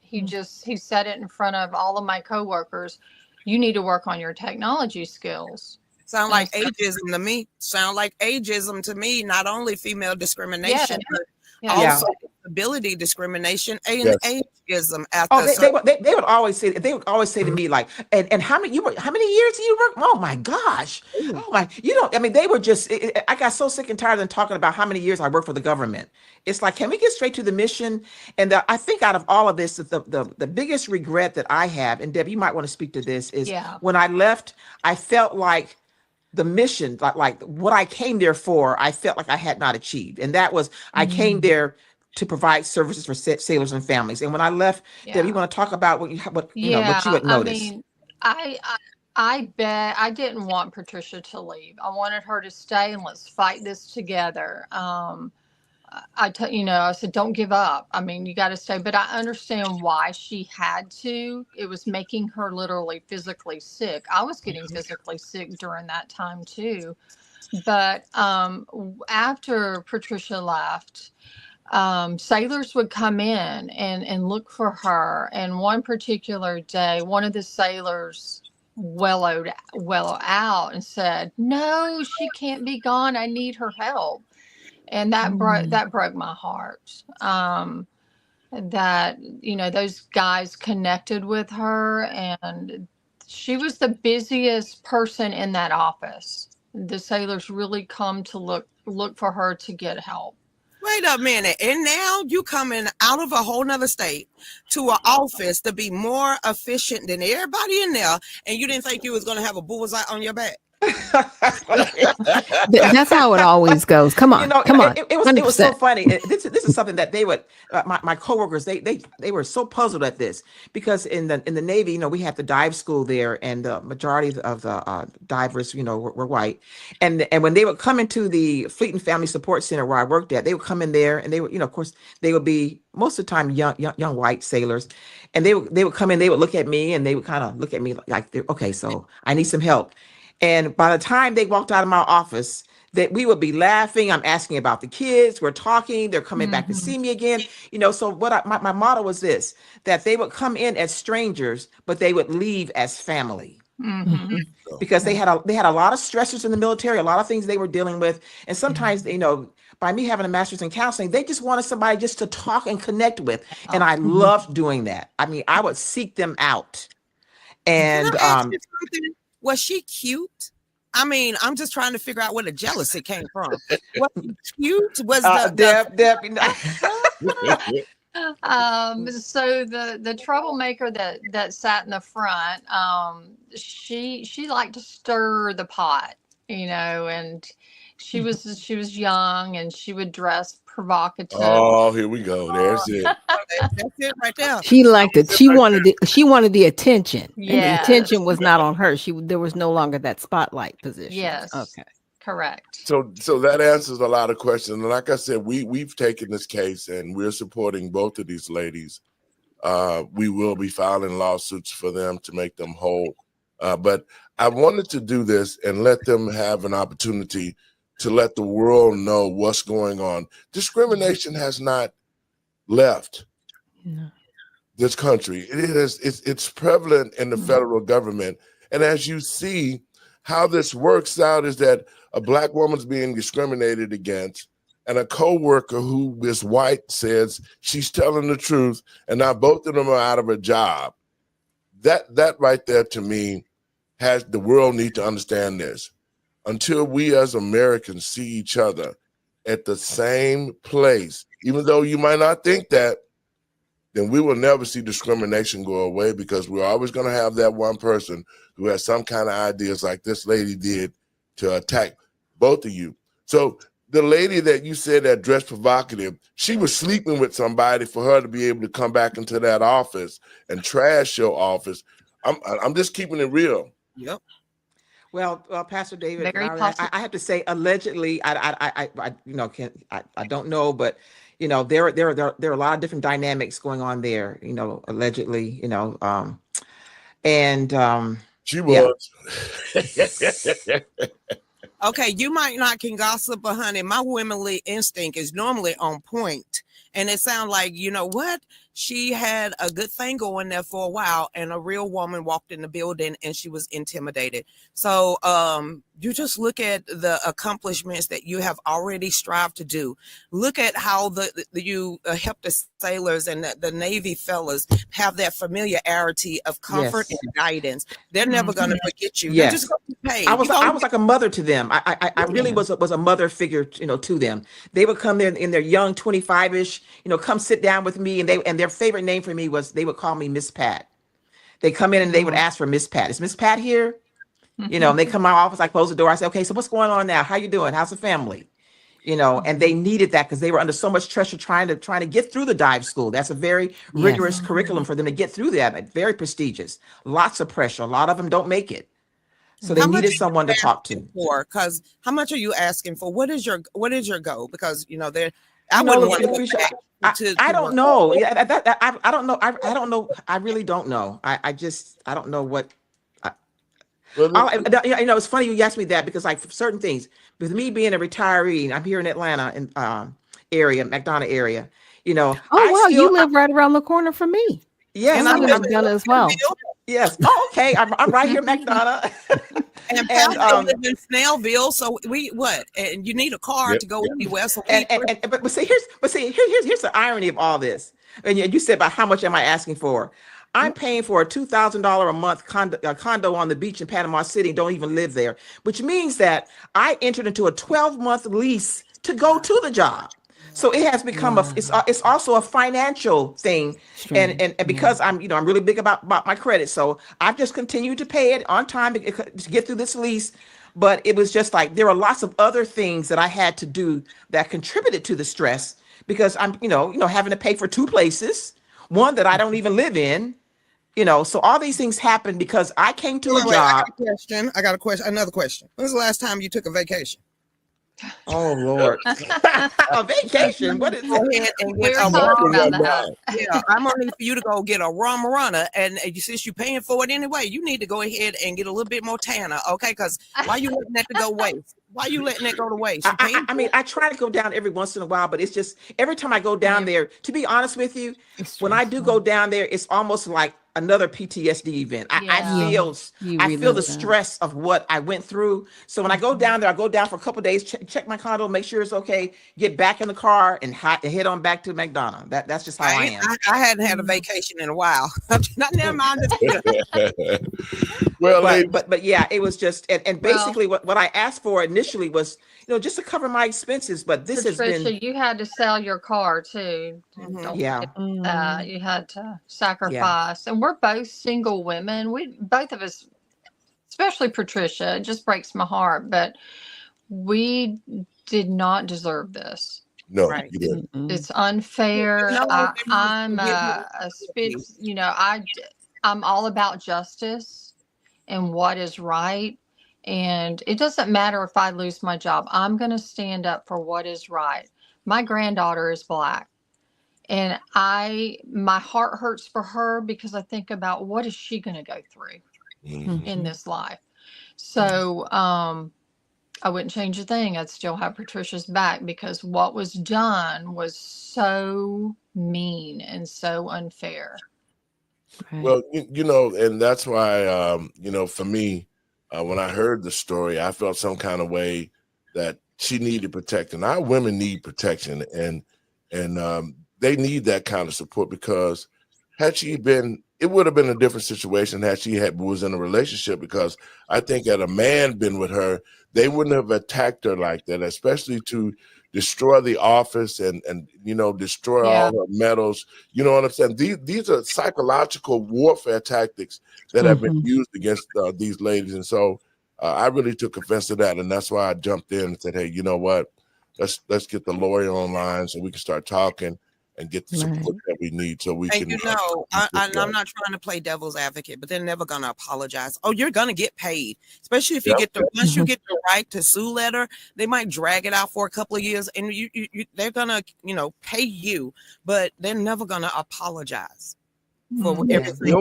said it in front of all of my coworkers. You need to work on your technology skills. Sound like ageism to me. Not only female discrimination, but also disability discrimination and ageism. They would always say to me, like, and how many years do you work? Oh my gosh. Oh my, they were just, I got so sick and tired of them talking about how many years I worked for the government. It's like, can we get straight to the mission? And I think out of all of this, the biggest regret that I have, and Deb, you might want to speak to this, is when I left, I felt like the mission, like what I came there for, I felt like I had not achieved. And that was, I came there to provide services for sailors and families. And when I left, Deb, you want to talk about what you had noticed? I mean, I bet I didn't want Patricia to leave. I wanted her to stay and let's fight this together. I said, don't give up. I mean, you got to stay. But I understand why she had to. It was making her literally physically sick. I was getting physically sick during that time too. But after Patricia left, sailors would come in and look for her. And one particular day, one of the sailors wallow out and said, "No, she can't be gone. I need her help." And that broke my heart. That, those guys connected with her, and she was the busiest person in that office. The sailors really come to look for her to get help. Wait a minute. And now you coming out of a whole nother state to an office to be more efficient than everybody in there, and you didn't think you was going to have a bullseye on your back? That's how it always goes. Come on, come on. It was so funny. This is something that they would my coworkers they were so puzzled at this, because in the Navy, we have the dive school there, and the majority of the divers were white, and when they would come into the Fleet and Family Support Center where I worked at, they would come in there, and they would of course they would be most of the time young white sailors, and they would come in, they would look at me, and they would kind of look at me like, okay, so I need some help. And by the time they walked out of my office, that we would be laughing. I'm asking about the kids. We're talking. They're coming back to see me again. So what my motto was this, that they would come in as strangers, but they would leave as family. Because they had a lot of stressors in the military, a lot of things they were dealing with. And sometimes, by me having a master's in counseling, they just wanted somebody just to talk and connect with. And I loved doing that. I mean, I would seek them out. And was she cute? I mean, I'm just trying to figure out where the jealousy came from. Was she cute? Was Deb? So the troublemaker that sat in the front, she liked to stir the pot, and she was young, and she would dress provocative. Oh, here we go. There's it. That's it right there. She liked it. She wanted the attention. Yeah. And the attention was not on her. There was no longer that spotlight position. Yes. Okay. Correct. So that answers a lot of questions. And like I said, we've taken this case and we're supporting both of these ladies. We will be filing lawsuits for them to make them whole. But I wanted to do this and let them have an opportunity to let the world know what's going on. Discrimination has not left this country. It's prevalent in the federal government. And as you see, how this works out is that a Black woman's being discriminated against, and a co-worker who is white says she's telling the truth, and now both of them are out of a job. That right there, to me, has the world need to understand this. Until we as Americans see each other at the same place, even though you might not think that, then we will never see discrimination go away, because we're always going to have that one person who has some kind of ideas like this lady did to attack both of you. So the lady that you said that dressed provocative, she was sleeping with somebody for her to be able to come back into that office and trash your office. I'm just keeping it real. Yep. Well, Pastor David, I have to say, allegedly, I don't know, but there are a lot of different dynamics going on there. Allegedly, she was. Yeah. Okay, you might not can gossip, but honey, my womanly instinct is normally on point. And it sounds like, you know what? She had a good thing going there for a while, and a real woman walked in the building and she was intimidated. So you just look at the accomplishments that you have already strived to do. Look at how you help the sailors and the Navy fellas have that familiarity of comfort and guidance. They're never going to forget you. Yes. They're just going to be paid. I was like a mother to them. I really was a mother figure, to them. They would come there in their young 25-ish, come sit down with me, and their favorite name for me was, they would call me Miss Pat. They come in and they would ask for Miss Pat. Is Miss Pat here? And they come to my office, I close the door. I say, okay, so what's going on now? How you doing? How's the family? And they needed that because they were under so much pressure trying to get through the dive school. That's a very rigorous curriculum for them to get through that. Very prestigious. Lots of pressure. A lot of them don't make it. So they needed someone to talk to. Because how much are you asking for? What is your goal? Because I wouldn't want to. I don't know. Yeah, I don't know. I don't know. I really don't know. I don't know what. It's funny you asked me that, because like for certain things, with me being a retiree, I'm here in Atlanta area, McDonough area. Oh wow, you live right around the corner from me. Yes, and I live in Atlanta as well. Yes. Oh, okay. I'm right here, McDonough. And Pastor live in Snellville, so and you need a car to go anywhere. So but here's the irony of all this. And you said about how much am I asking for? I'm paying for a $2,000 a month condo on the beach in Panama City. Don't even live there, which means that I entered into a 12-month lease to go to the job. So it has become it's also a financial thing, and because I'm really big about my credit, so I've just continued to pay it on time to get through this lease. But it was just like there are lots of other things that I had to do that contributed to the stress because I'm having to pay for two places, one that I don't even live in. So all these things happen because I came to a job. I got a question. Another question. When's the last time you took a vacation? Oh Lord, a vacation. What is it? We're talking about that. Yeah, I'm gonna need for you to go get a rum runner, and since you're paying for it anyway, you need to go ahead and get a little bit more tanner, okay? Because why you letting that go waste? Why you letting that go to waste? I mean, I try to go down every once in a while, but it's just every time I go down there. To be honest with you, when I do go down there, it's almost like another PTSD event. I feel the stress of what I went through. So when I go down there, I go down for a couple of days, check my condo, make sure it's okay, get back in the car and head on back to McDonough. That's just how I am. I hadn't had a vacation in a while. Not never mind. Well, but yeah, it was just and basically what I asked for initially was just to cover my expenses. But this Patricia, has been you had to sell your car too. You had to sacrifice, and we're both single women. We both of us, especially Patricia, it just breaks my heart, but we did not deserve this. No, right. You didn't. It's unfair. I'm all about justice and what is right. And it doesn't matter if I lose my job. I'm going to stand up for what is right. My granddaughter is Black. And my heart hurts for her because I think about what is she going to go through in this life. So I wouldn't change a thing. I'd still have Patricia's back because what was done was so mean and so unfair. Right. Well, and that's why, for me, when I heard the story, I felt some kind of way that she needed protection. Our women need protection, and they need that kind of support because had she been, it would have been a different situation had she was in a relationship. Because I think had a man been with her, they wouldn't have attacked her like that, especially to destroy the office and destroy all her medals. You know what I'm saying? These are psychological warfare tactics that have been used against these ladies. And so I really took offense to that. And that's why I jumped in and said, hey, you know what? Let's get the lawyer online so we can start talking and get the support that we need so we can. I'm not trying to play devil's advocate, but they're never going to apologize. Oh, you're going to get paid, especially if you once you get the right to sue letter, they might drag it out for a couple of years and they're going to, pay you, but they're never going to apologize for everything.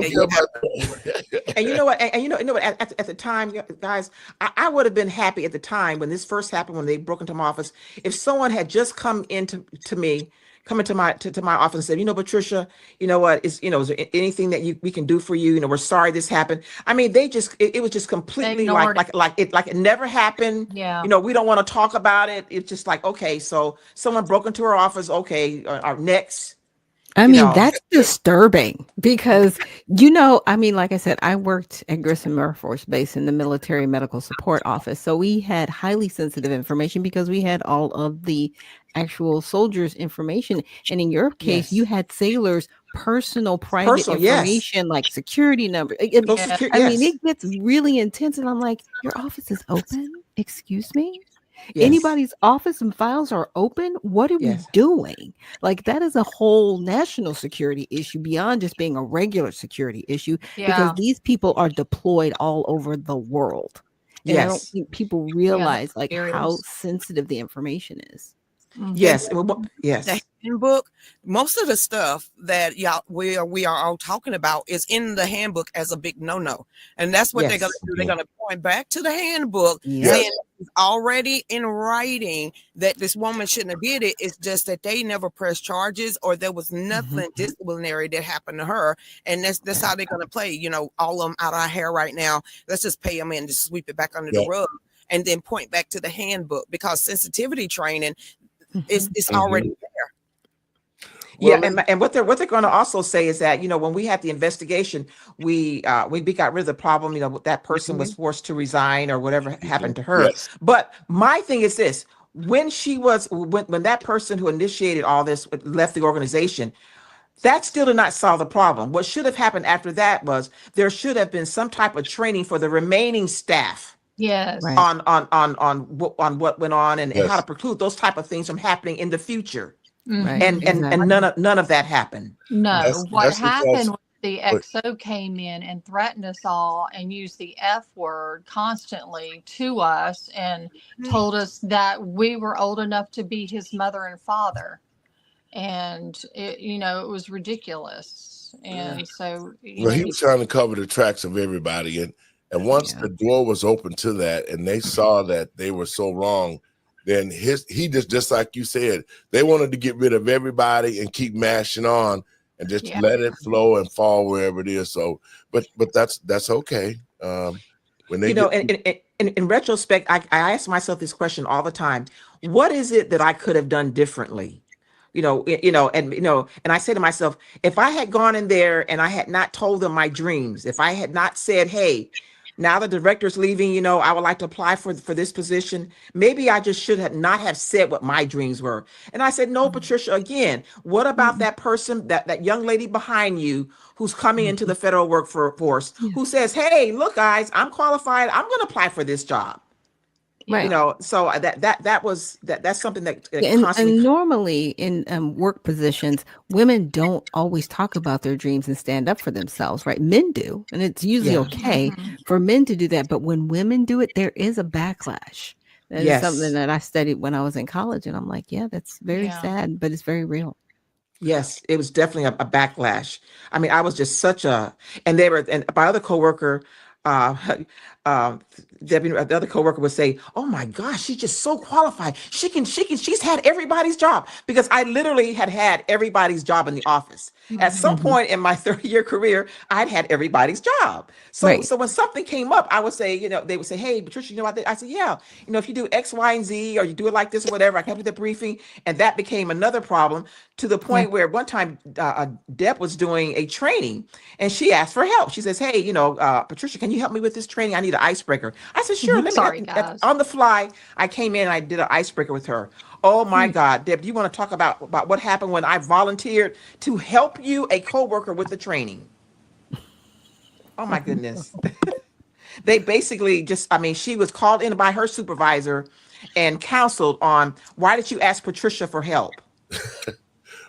And you know what? At the time, guys, I would have been happy at the time when this first happened, when they broke into my office, if someone had just come into my office and said, Patricia, you know what, is there anything that we can do for you? We're sorry this happened. I mean, it was just completely like it never happened. Yeah. We don't want to talk about it. It's just like, okay, so someone broke into our office. Okay, our next. I mean, that's disturbing because, like I said, I worked at Grissom Air Force Base in the military medical support office. So we had highly sensitive information because we had all of the actual soldiers' information. And in your case, you had sailors' personal private information, like security number. I mean, it gets really intense. And I'm like, your office is open? Excuse me? Yes. Anybody's office and files are open. What are we doing? Like, that is a whole national security issue beyond just being a regular security issue because these people are deployed all over the world. And I don't think people realize how sensitive the information is. Yes. handbook, most of the stuff that we are all talking about is in the handbook as a big no-no. And that's what they're going to do. They're going to point back to the handbook, saying it's already in writing that this woman shouldn't have did it. It's just that they never pressed charges or there was nothing disciplinary that happened to her. And that's how they're going to play, you know, all of them out of our hair right now. Let's just pay them in, just sweep it back under the rug and then point back to the handbook, because sensitivity training it's already there. Yeah, and what they're going to also say is that, you know, when we had the investigation, we got rid of the problem. You know, that person was forced to resign or whatever happened to her. Yes. But my thing is this: when that person who initiated all this left the organization, that still did not solve the problem. What should have happened after that was there should have been some type of training for the remaining staff. Yes. Right. On what went on and how to preclude those type of things from happening in the future. Right. And none of that happened. No, what happened was the XO came in and threatened us all and used the F word constantly to us and told us that we were old enough to be his mother and father. And it was ridiculous. And so he was trying to cover the tracks of everybody. And once the door was open to that and they saw that they were so wrong, then he just like you said, they wanted to get rid of everybody and keep mashing on and just let it flow and fall wherever it is. So, but that's okay. When they in retrospect, I ask myself this question all the time: what is it that I could have done differently? And I say to myself, if I had gone in there and I had not told them my dreams, if I had not said, hey, now the director's leaving, I would like to apply for this position. Maybe I just should have not have said what my dreams were. And I said, no, Patricia, again, what about that person, that young lady behind you who's coming into the federal workforce, who says, hey, look, guys, I'm qualified. I'm going to apply for this job. Right. So that's something that constantly. And normally in work positions, women don't always talk about their dreams and stand up for themselves, right? Men do, and it's usually okay for men to do that. But when women do it, there is a backlash. That is something that I studied when I was in college, and I'm like, that's very sad, but it's very real. Yes, it was definitely a backlash. I mean, I was just and my other coworker. Debbie, the other coworker would say, "Oh my gosh, she's just so qualified. She's had everybody's job," because I literally had everybody's job in the office. At some point in my 30-year career, I'd had everybody's job. So when something came up, I would say, they would say, "Hey, Patricia, I said, yeah, if you do X, Y, and Z, or you do it like this or whatever," I kept with the briefing, and that became another problem to the point where one time Deb was doing a training and she asked for help. She says, "Hey, Patricia, can you help me with this training? I need an icebreaker." I said, "Sure." On the fly, I came in and I did an icebreaker with her. Oh my God, Deb, do you want to talk about what happened when I volunteered to help you, a coworker, with the training? Oh my goodness. They basically she was called in by her supervisor and counseled on, why did you ask Patricia for help?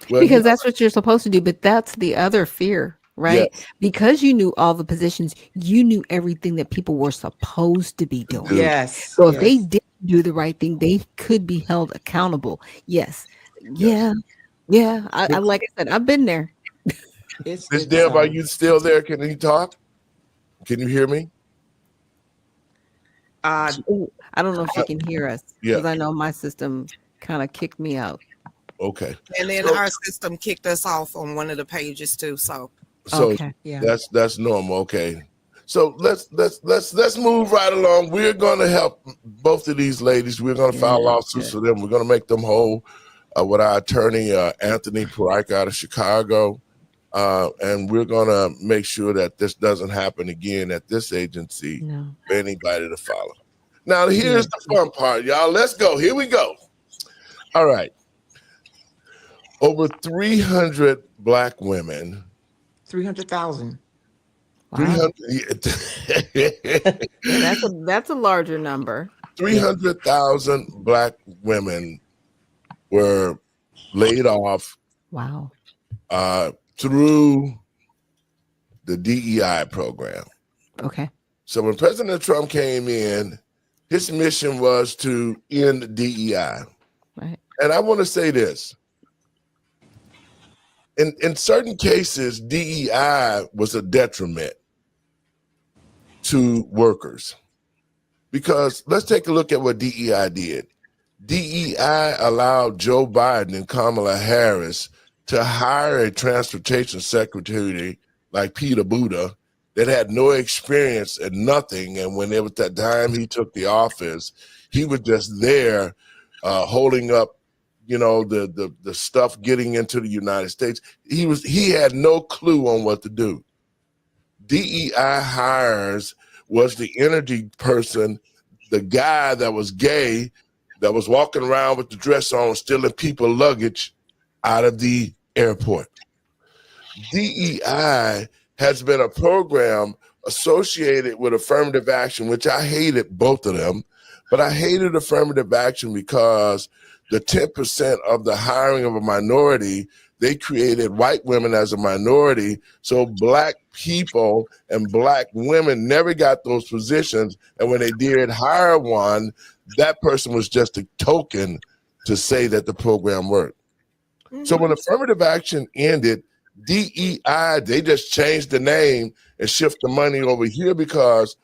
Because that's what you're supposed to do. But that's the other fear, right? Yes. Because you knew all the positions, you knew everything that people were supposed to be doing. Yes. So if they didn't do the right thing, they could be held accountable. Yes. Yeah. I like I said, I've been there. Miss Deb, are you still there? Can you talk? Can you hear me? I don't know if she can heir us, because I know my system kind of kicked me out. Okay. And then our system kicked us off on one of the pages too. So that's normal. Okay. So let's move right along. We're gonna help both of these ladies. We're gonna file lawsuits for them. We're gonna make them whole with our attorney Anthony Parike out of Chicago. And we're gonna make sure that this doesn't happen again at this agency for anybody to follow. Now here's the fun part, y'all. Let's go. Here we go. All right. Over 300 Black women. 300,000. Wow. That's a larger number. 300,000 Black women were laid off. Wow. Through the DEI program. Okay. So when President Trump came in, his mission was to end DEI. Right. And I want to say this. in certain cases, DEI was a detriment to workers. Because let's take a look at what DEI did. DEI allowed Joe Biden and Kamala Harris to hire a transportation secretary like Peter Buda that had no experience and nothing. And when it was that time he took the office, he was just there holding up, the stuff getting into the United States. He had no clue on what to do. DEI hires was the energy person, the guy that was gay, that was walking around with the dress on, stealing people's luggage out of the airport. DEI has been a program associated with affirmative action, which I hated both of them, but I hated affirmative action because the 10% of the hiring of a minority, they created white women as a minority. So black people and black women never got those positions. And when they did hire one, that person was just a token to say that the program worked. Mm-hmm. So when affirmative action ended, DEI, they just changed the name and shift the money over here because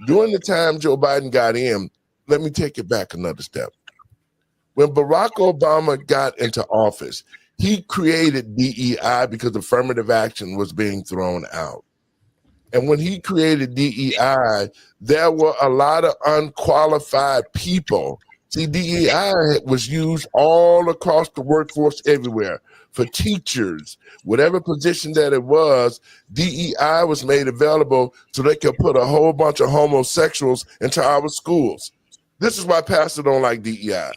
during the time Joe Biden got in, let me take it back another step. When Barack Obama got into office, he created DEI because affirmative action was being thrown out. And when he created DEI, there were a lot of unqualified people. See, DEI was used all across the workforce everywhere. For teachers, whatever position that it was, DEI was made available so they could put a whole bunch of homosexuals into our schools. This is why pastors don't like DEI.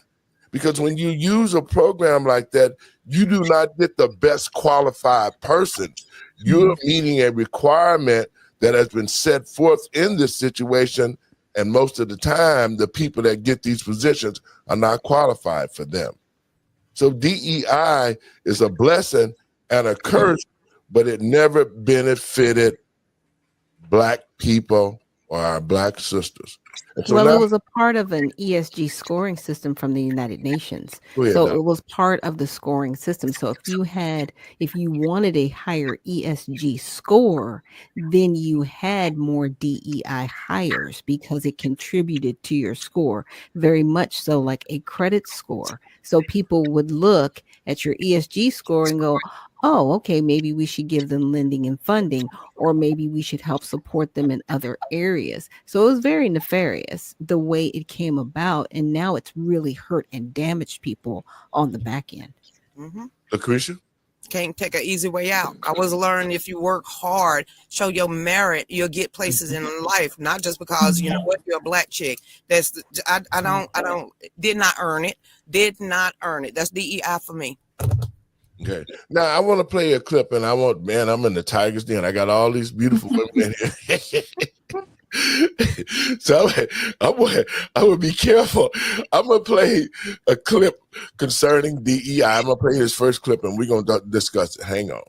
Because when you use a program like that, you do not get the best qualified person. You're meeting a requirement that has been set forth in this situation, and most of the time, the people that get these positions are not qualified for them. So DEI is a blessing and a curse, but it never benefited Black people or our Black sisters. So well, it was a part of an ESG scoring system from the United Nations. So it was part of the scoring system. So if you wanted a higher ESG score, then you had more DEI hires because it contributed to your score, very much so like a credit score. So people would look at your ESG score and go, oh, okay, maybe we should give them lending and funding, or maybe we should help support them in other areas. So it was very nefarious the way it came about, and now it's really hurt and damaged people on the back end. Mm-hmm. Lucretia? Can't take an easy way out. I was learning if you work hard, show your merit, you'll get places in life, not just because you're a Black chick. I did not earn it. That's DEI for me. Okay. Now I want to play a clip, and I'm in the Tigers Den. I got all these beautiful women in here. So I'm gonna be careful. I'm gonna play a clip concerning DEI. I'm gonna play his first clip, and we're gonna discuss it. Hang on.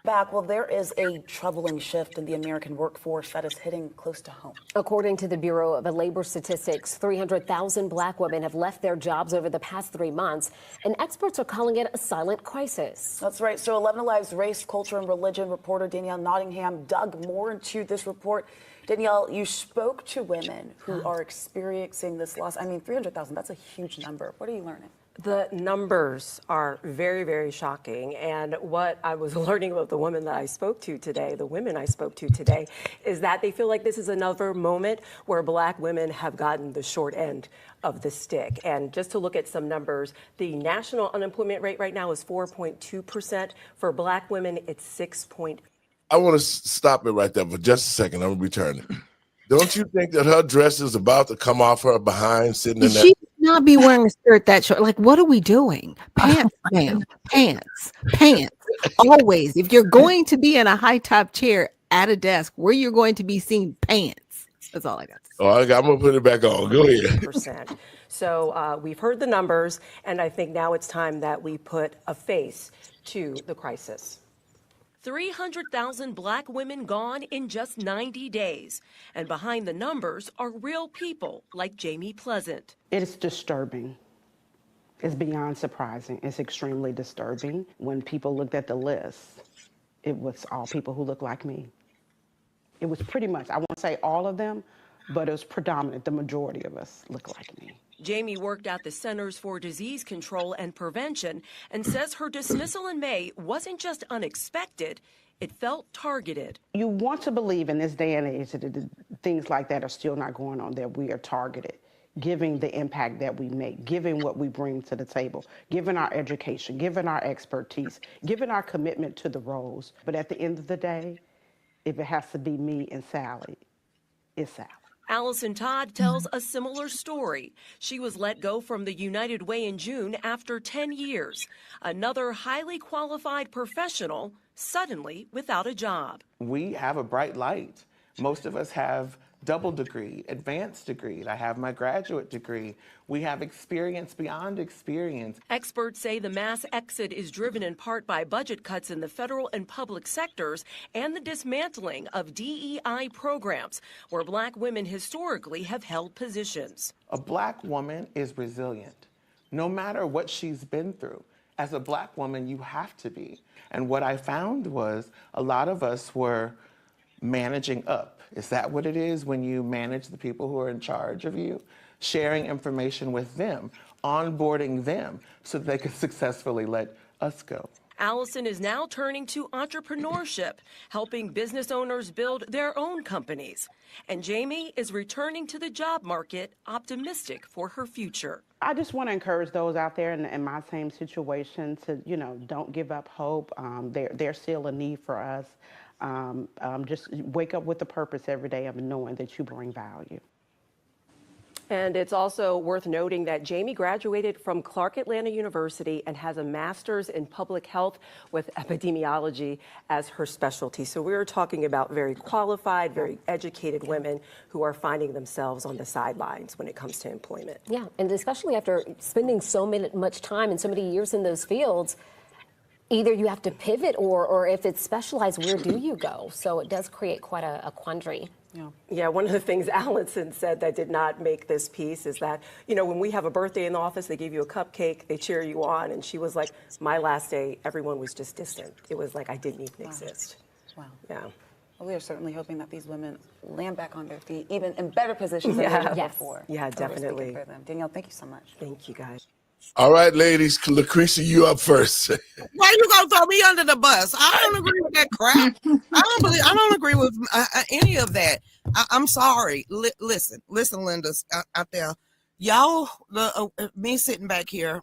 Back, well, there is a troubling shift in the American workforce that is hitting close to home. According to the Bureau of Labor Statistics, 300,000 Black women have left their jobs over the past 3 months, and experts are calling it a silent crisis. That's right. So 11 Alive's race, culture, and religion reporter Danielle Nottingham dug more into this report. Danielle, you spoke to women who are experiencing this loss. I mean, 300,000, that's a huge number. What are you learning? The numbers are very, very shocking. And what I was learning about the women I spoke to today, is that they feel like this is another moment where Black women have gotten the short end of the stick. And just to look at some numbers, the national unemployment rate right now is 4.2%. For Black women, it's 6.8%. I want to stop it right there for just a second. I'm returning. Don't you think that her dress is about to come off her behind sitting in that? She should not be wearing a skirt that short. Like, what are we doing? Pants, ma'am. Pants. Always. If you're going to be in a high top chair at a desk where you're going to be seeing pants. That's all I got to say. Oh, I'm going to put it back on. Go ahead. So we've heard the numbers, and I think now it's time that we put a face to the crisis. 300,000 Black women gone in just 90 days. And behind the numbers are real people like Jamie Pleasant. It is disturbing. It's beyond surprising. It's extremely disturbing. When people looked at the list, it was all people who look like me. It was pretty much, I won't say all of them, but it was predominant. The majority of us look like me. Jamie worked at the Centers for Disease Control and Prevention and says her dismissal in May wasn't just unexpected, it felt targeted. You want to believe in this day and age that things like that are still not going on, that we are targeted, given the impact that we make, given what we bring to the table, given our education, given our expertise, given our commitment to the roles. But at the end of the day, if it has to be me and Sally, it's Sally. Allison Todd tells a similar story. She was let go from the United Way in June after 10 years. Another highly qualified professional suddenly without a job. We have a bright light. Most of us have double degree, advanced degree. I have my graduate degree. We have experience beyond experience. Experts say the mass exit is driven in part by budget cuts in the federal and public sectors and the dismantling of DEI programs where Black women historically have held positions. A Black woman is resilient, no matter what she's been through. As a Black woman, you have to be. And what I found was a lot of us were managing up. Is that what it is when you manage the people who are in charge of you? Sharing information with them, onboarding them so that they could successfully let us go. Allison is now turning to entrepreneurship, helping business owners build their own companies. And Jamie is returning to the job market, optimistic for her future. I just want to encourage those out there in my same situation to, don't give up hope. There's still a need for us. Just wake up with a purpose every day of knowing that you bring value. And it's also worth noting that Jamie graduated from Clark Atlanta University and has a master's in public health with epidemiology as her specialty. So we're talking about very qualified, very educated women who are finding themselves on the sidelines when it comes to employment. Yeah, and especially after spending so much time and so many years in those fields, either you have to pivot or if it's specialized, where do you go? So it does create quite a quandary. Yeah, one of the things Allison said that did not make this piece is that, when we have a birthday in the office, they give you a cupcake, they cheer you on. And she was like, my last day, everyone was just distant. It was like I didn't even exist. Wow. Yeah. Well, we are certainly hoping that these women land back on their feet, even in better positions than they were before. Yeah, So we're speaking definitely. for them. Danielle, thank you so much. Thank you, guys. All right, ladies, Lucretia, you up first. Why you gonna throw me under the bus? I don't agree with that crap. I don't agree with any of that. I'm sorry. Listen, Linda out there. Y'all, me sitting back here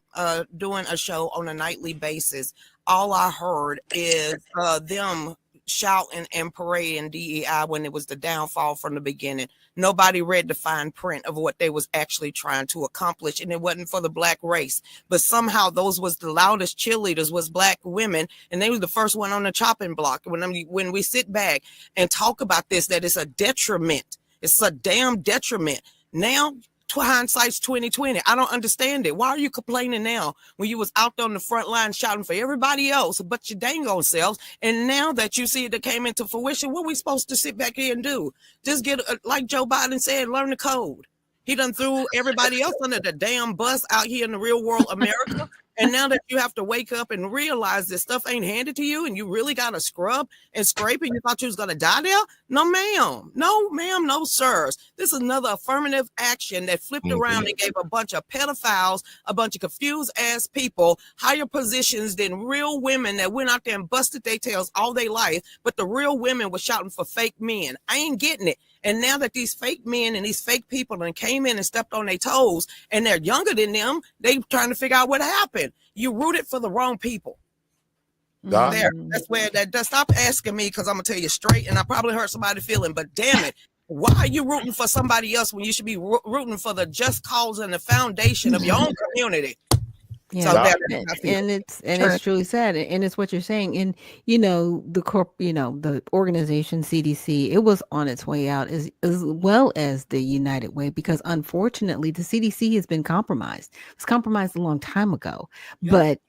doing a show on a nightly basis, all I heard is them shouting and parading DEI when it was the downfall from the beginning. Nobody read the fine print of what they was actually trying to accomplish, and it wasn't for the Black race. But somehow those was the loudest cheerleaders was Black women, and they were the first one on the chopping block. When we sit back and talk about this, that it's a detriment. It's a damn detriment. Now, hindsight's 2020. I don't understand it. Why are you complaining now when you was out there on the front line shouting for everybody else but your dang old selves? And now that you see it that came into fruition, what are we supposed to sit back here and do? Just get, like Joe Biden said, learn the code. He done threw everybody else under the damn bus out here in the real world, America. And now that you have to wake up and realize this stuff ain't handed to you and you really got to scrub and scrape and you thought you was going to die there? No, ma'am. No, ma'am. No, sirs. This is another affirmative action that flipped around and gave a bunch of pedophiles, a bunch of confused ass people, higher positions than real women that went out there and busted their tails all their life. But the real women were shouting for fake men. I ain't getting it. And now that these fake men and these fake people and came in and stepped on their toes and they're younger than them, they trying to figure out what happened. You rooted for the wrong people. There, that's where that stop asking me because I'm gonna tell you straight, and I probably hurt somebody's feeling, but damn it, why are you rooting for somebody else when you should be rooting for the just cause and the foundation of your own community? Yeah, So and it's truly sad, and it's what you're saying. And the organization CDC, it was on its way out as well as the United Way, because unfortunately the CDC has been compromised. It was compromised a long time ago, but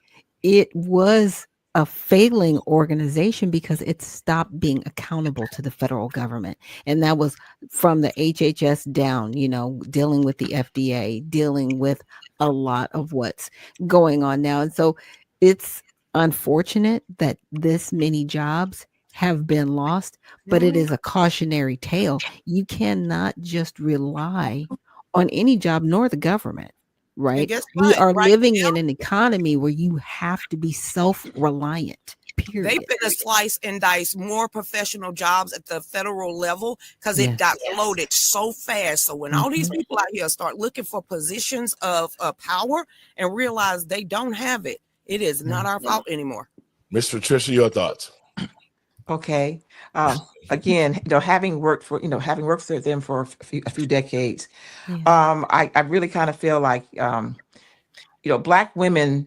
it was a failing organization because it stopped being accountable to the federal government. And that was from the HHS down, dealing with the FDA, dealing with a lot of what's going on now. And so it's unfortunate that this many jobs have been lost, but it is a cautionary tale. You cannot just rely on any job nor the government, right? guess We what? are Right living now, in an economy where you have to be self-reliant, they period. finna slice and dice more professional jobs at the federal level because it Yes. got loaded so fast. So when all these people out here start looking for positions of power and realize they don't have it, it is not our fault anymore. Miss Patricia, your thoughts? Okay. Again, having worked for them for a few decades, Yeah. I really kind of feel like, Black women,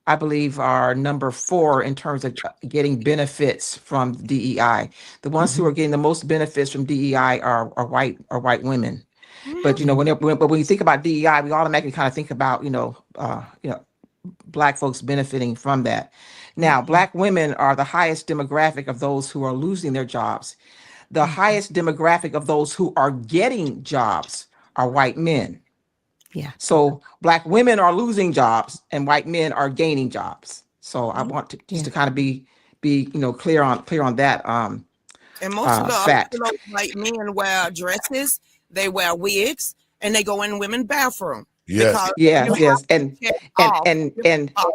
I believe, are number 4 in terms of getting benefits from DEI. The ones who are getting the most benefits from DEI are white women. But when you think about DEI, we automatically kind of think about Black folks benefiting from that. Now, Black women are the highest demographic of those who are losing their jobs. The highest demographic of those who are getting jobs are white men. Yeah. So Black women are losing jobs and white men are gaining jobs. So I want to just to kind of be clear on that And most of fact. those white men wear dresses, they wear wigs, and they go in women's bathroom. Yes. Yes. And off.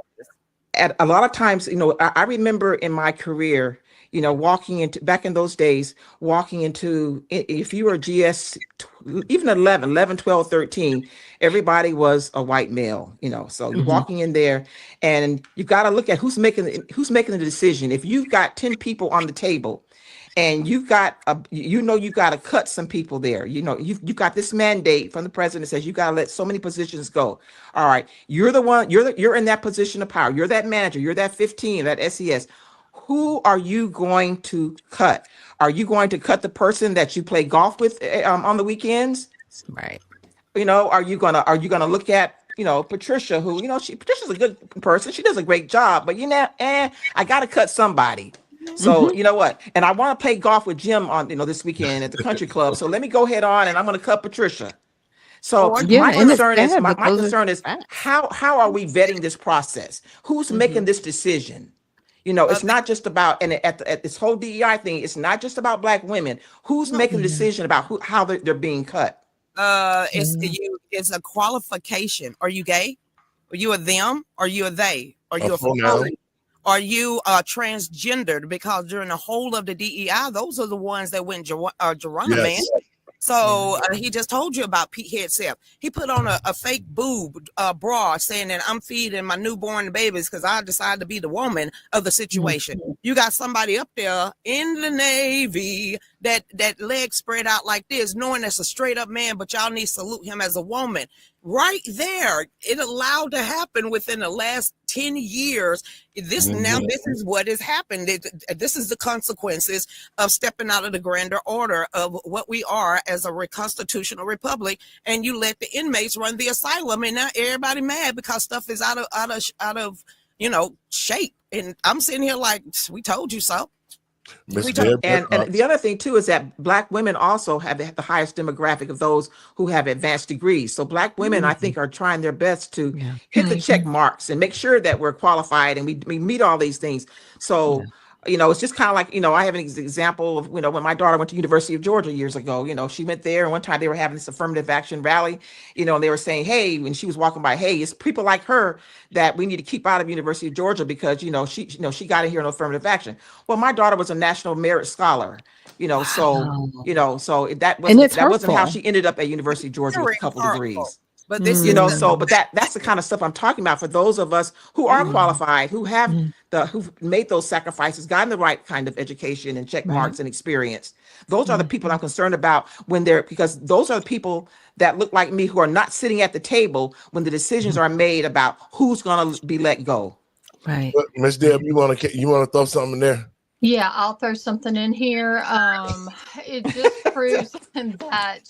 at a lot of times, I remember in my career, walking into back in those days, walking into, if you were GS, even 11, 12, 13, everybody was a white male, so you're walking in there and you've got to look at who's making the decision. If you've got 10 people on the table and you've got you've got to cut some people there. You've got this mandate from the president that says you got to let so many positions go. All right, you're the one. You're in that position of power. You're that manager. You're that 15. That SES. Who are you going to cut? Are you going to cut the person that you play golf with on the weekends? Right. Are you gonna look at Patricia, who Patricia's a good person. She does a great job, but I got to cut somebody. So you know what? And I want to play golf with Jim on this weekend at the country club. So let me go head on and I'm going to cut Patricia. So my concern is how are we vetting this process? Who's making this decision? It's not just about, and at this whole DEI thing, it's not just about Black women. Who's making the decision about how they're being cut? It's a qualification. Are you gay? Are you a them? Are you a they? Are you a furry? Are you transgendered? Because during the whole of the DEI, those are the ones that went Geronimo man. So he just told you about Pete Hegseth. He put on a fake boob bra saying that I'm feeding my newborn babies because I decided to be the woman of the situation. You got somebody up there in the Navy that legs spread out like this, knowing that's a straight up man, but y'all need to salute him as a woman. Right there, it allowed to happen within the last 10 years. This is what has happened. This is the consequences of stepping out of the grander order of what we are as a constitutional republic. And you let the inmates run the asylum, and now everybody mad because stuff is out of shape. And I'm sitting here like, we told you so. And the other thing too is that Black women also have the highest demographic of those who have advanced degrees. So Black women, I think, are trying their best to hit the check marks and make sure that we're qualified and we meet all these things. So it's just kind of like, I have an example of, when my daughter went to University of Georgia years ago, she went there and one time they were having this affirmative action rally, and they were saying, hey, when she was walking by, hey, it's people like her that we need to keep out of University of Georgia because, she got in here on affirmative action. Well, my daughter was a National Merit Scholar, so that wasn't how she ended up at University of Georgia with a couple degrees. But this but that's the kind of stuff I'm talking about for those of us who are qualified, who have who've made those sacrifices, gotten the right kind of education and check marks and experience. Those are the people I'm concerned about because those are the people that look like me who are not sitting at the table when the decisions are made about who's going to be let go. Right. Ms. Deb, you want to throw something in there? Yeah, I'll throw something in here. It just proves that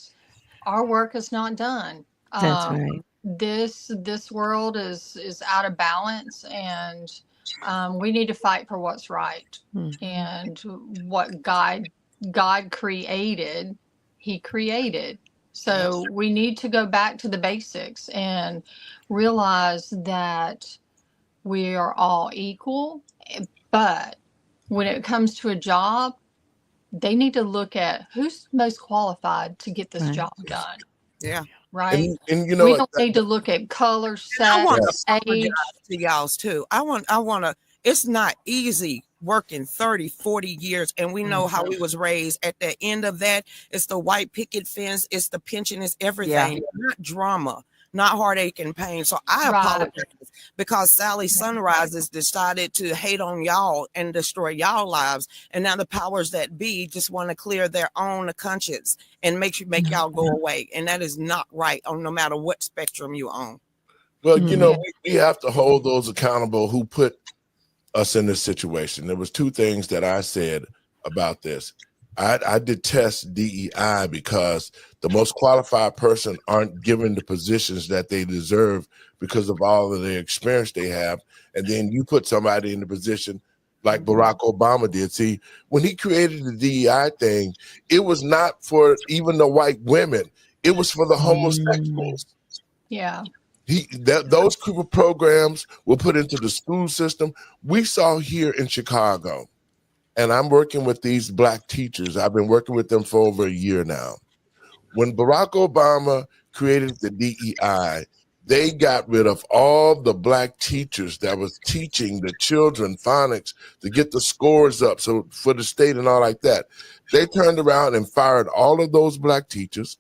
our work is not done. That's right. This world is out of balance, and we need to fight for what's right. And what God created, He created. So we need to go back to the basics and realize that we are all equal. But when it comes to a job, they need to look at who's most qualified to get this job done. Yeah. Right. And you know We what? don't need to look at color, I want sex, to apologize age. to y'all's too. I want to, it's not easy working 30, 40 years. And we know how we was raised. At the end of that, it's the white picket fence, it's the pension, it's everything, not drama, not heartache and pain. So I apologize because Sally Sunrises decided to hate on y'all and destroy y'all lives. And now the powers that be just want to clear their own conscience and make y'all go away. And that is not right on no matter what spectrum you on. Well, you know, we have to hold those accountable who put us in this situation. There was two things that I said about this. I detest DEI because the most qualified person aren't given the positions that they deserve because of all of the experience they have. And then you put somebody in the position like Barack Obama did. See, when he created the DEI thing, it was not for even the white women. It was for the homosexuals. Yeah. Those group of programs were put into the school system. We saw here in Chicago, and I'm working with these Black teachers. I've been working with them for over a year now. When Barack Obama created the DEI, they got rid of all the Black teachers that was teaching the children phonics to get the scores up so for the state and all like that. They turned around and fired all of those Black teachers,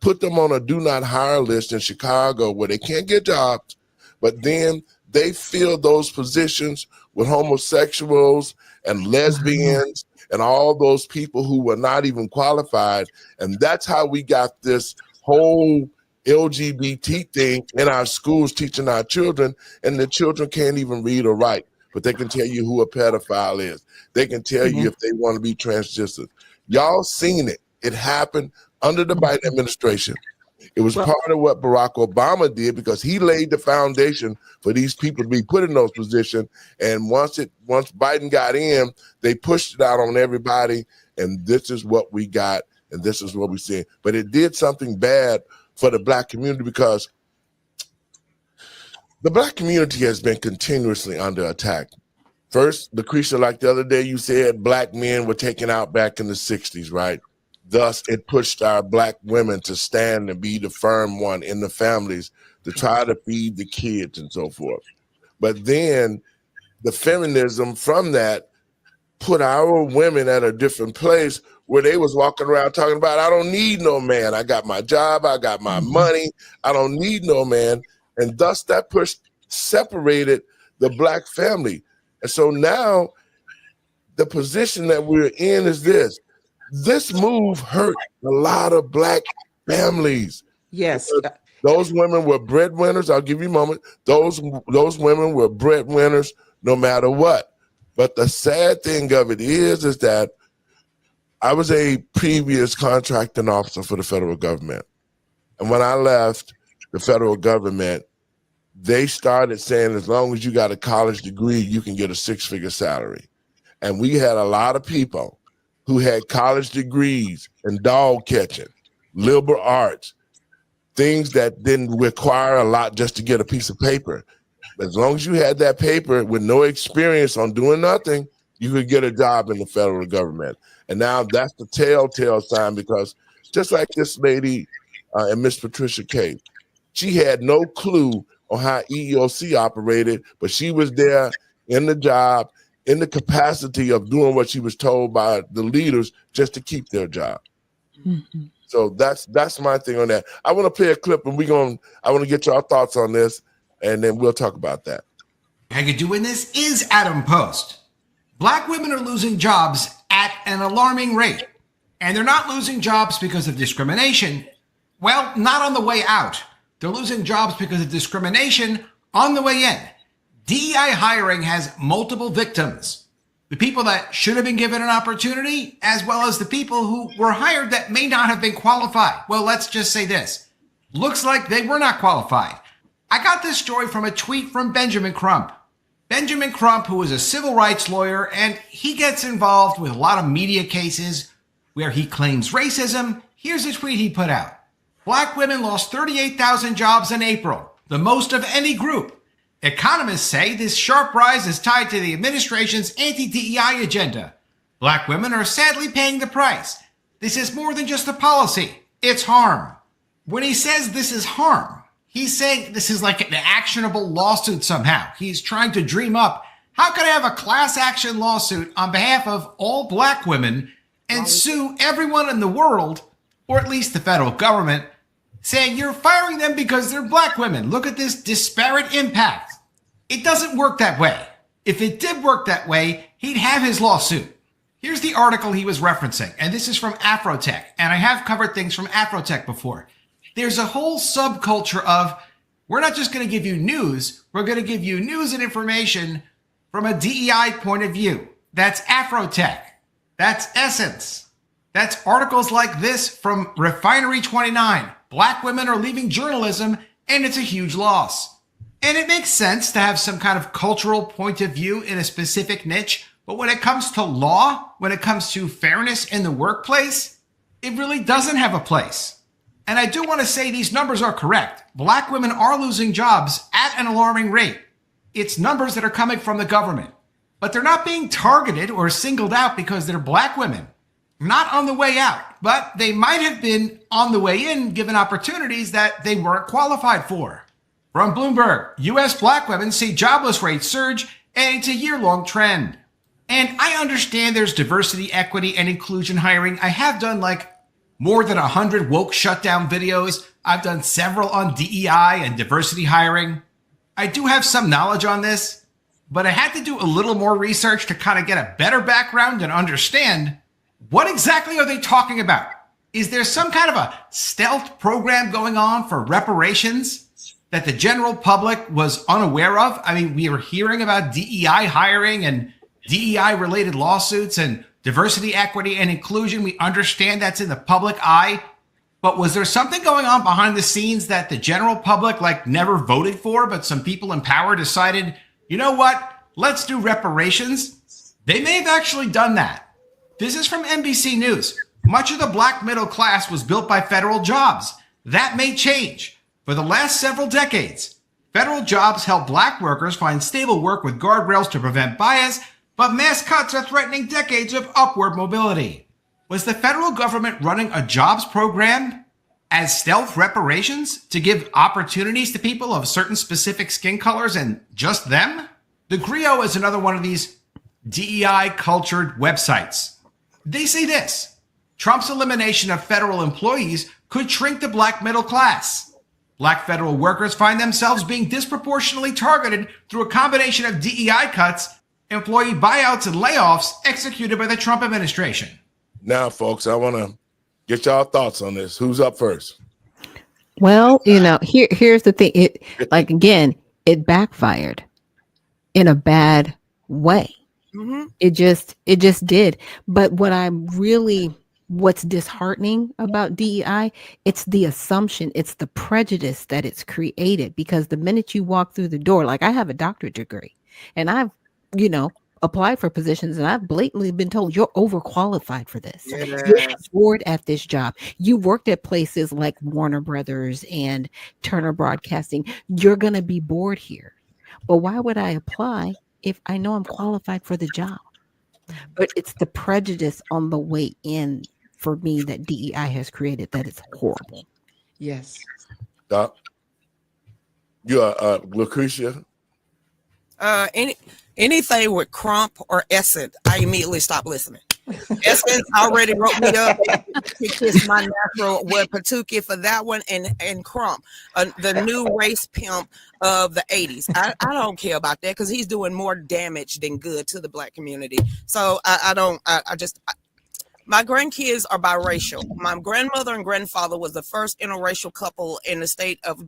put them on a do not hire list in Chicago where they can't get jobs, but then they filled those positions with homosexuals and lesbians and all those people who were not even qualified. And that's how we got this whole LGBT thing in our schools teaching our children, and the children can't even read or write, but they can tell you who a pedophile is. They can tell you if they want to be transgender. Y'all seen it. It happened under the Biden administration. It was part of what Barack Obama did because he laid the foundation for these people to be put in those positions. And once Biden got in, they pushed it out on everybody. And this is what we got. And this is what we see. But it did something bad for the Black community because the Black community has been continuously under attack. First, Lucretia, like the other day, you said Black men were taken out back in the 60s, right? Thus, it pushed our Black women to stand and be the firm one in the families to try to feed the kids and so forth. But then the feminism from that put our women at a different place where they was walking around talking about, I don't need no man. I got my job. I got my money. I don't need no man. And thus that separated the Black family. And so now the position that we're in is this. This move hurt a lot of Black families. Yes. Those women were breadwinners. I'll give you a moment. Those women were breadwinners no matter what. But the sad thing of it is that I was a previous contracting officer for the federal government. And when I left the federal government, they started saying as long as you got a college degree, you can get a six-figure salary. And we had a lot of people who had college degrees in dog catching, liberal arts, things that didn't require a lot just to get a piece of paper. As long as you had that paper with no experience on doing nothing, you could get a job in the federal government. And now that's the telltale sign because just like this lady and Miss Patricia K, she had no clue on how EEOC operated, but she was there in the job, in the capacity of doing what she was told by the leaders just to keep their job. So that's my thing on that. I want to play a clip and I want to get your thoughts on this and then we'll talk about that. How you doing? This is Adam Post. Black women are losing jobs at an alarming rate. And they're not losing jobs because of discrimination. Well, not on the way out. They're losing jobs because of discrimination on the way in. DEI hiring has multiple victims. The people that should have been given an opportunity, as well as the people who were hired that may not have been qualified. Well, let's just say this. Looks like they were not qualified. I got this story from a tweet from Benjamin Crump. Benjamin Crump, who is a civil rights lawyer, and he gets involved with a lot of media cases where he claims racism. Here's a tweet he put out. Black women lost 38,000 jobs in April, the most of any group. Economists say this sharp rise is tied to the administration's anti-DEI agenda. Black women are sadly paying the price. This is more than just a policy. It's harm. When he says this is harm, he's saying this is like an actionable lawsuit somehow. He's trying to dream up, how could I have a class action lawsuit on behalf of all black women and sue everyone in the world, or at least the federal government, saying you're firing them because they're black women. Look at this disparate impact. It doesn't work that way. If it did work that way, he'd have his lawsuit. Here's the article he was referencing, and this is from Afrotech, and I have covered things from Afrotech before. There's a whole subculture of, we're not just going to give you news, we're going to give you news and information from a DEI point of view. That's Afrotech. That's Essence. That's articles like this from Refinery 29. Black women are leaving journalism, and it's a huge loss. And it makes sense to have some kind of cultural point of view in a specific niche, but when it comes to law, when it comes to fairness in the workplace, it really doesn't have a place. And I do want to say these numbers are correct. Black women are losing jobs at an alarming rate. It's numbers that are coming from the government, but they're not being targeted or singled out because they're black women. Not on the way out, but they might have been on the way in given opportunities that they weren't qualified for. From Bloomberg, U.S. black women see jobless rates surge, and it's a year-long trend. And I understand there's diversity, equity, and inclusion hiring. I have done like more than 100 woke shutdown videos. I've done several on DEI and diversity hiring. I do have some knowledge on this, but I had to do a little more research to kind of get a better background and understand what exactly are they talking about. Is there some kind of a stealth program going on for reparations that the general public was unaware of? I mean, we were hearing about DEI hiring and DEI related lawsuits and diversity, equity, and inclusion. We understand that's in the public eye, but was there something going on behind the scenes that the general public like never voted for, but some people in power decided, you know what, let's do reparations? They may have actually done that. This is from NBC News. Much of the black middle class was built by federal jobs. That may change. For the last several decades, federal jobs help black workers find stable work with guardrails to prevent bias, but mass cuts are threatening decades of upward mobility. Was the federal government running a jobs program as stealth reparations to give opportunities to people of certain specific skin colors and just them? The Griot is another one of these DEI cultured websites. They say this: Trump's elimination of federal employees could shrink the black middle class. Black federal workers find themselves being disproportionately targeted through a combination of DEI cuts, employee buyouts, and layoffs executed by the Trump administration. Now, folks, I want to get y'all thoughts on this. Who's up first? Well, here's the thing. It backfired in a bad way. Mm-hmm. It just did. But what's disheartening about DEI, it's the assumption, it's the prejudice that it's created, because the minute you walk through the door, like I have a doctorate degree and I've, applied for positions and I've blatantly been told you're overqualified for this. Yeah. You're bored at this job. You worked at places like Warner Brothers and Turner Broadcasting. You're going to be bored here. But why would I apply if I know I'm qualified for the job? But it's the prejudice on the way in for me that DEI has created that is horrible. Yes. Doc, you are Lucretia. Anything with Crump or Essence, I immediately stop listening. Essence already wrote me up. He kissed my natural word Patuki for that one, and Crump, the new race pimp of the 80s. I don't care about that because he's doing more damage than good to the black community. So my grandkids are biracial. My grandmother and grandfather was the first interracial couple in the state of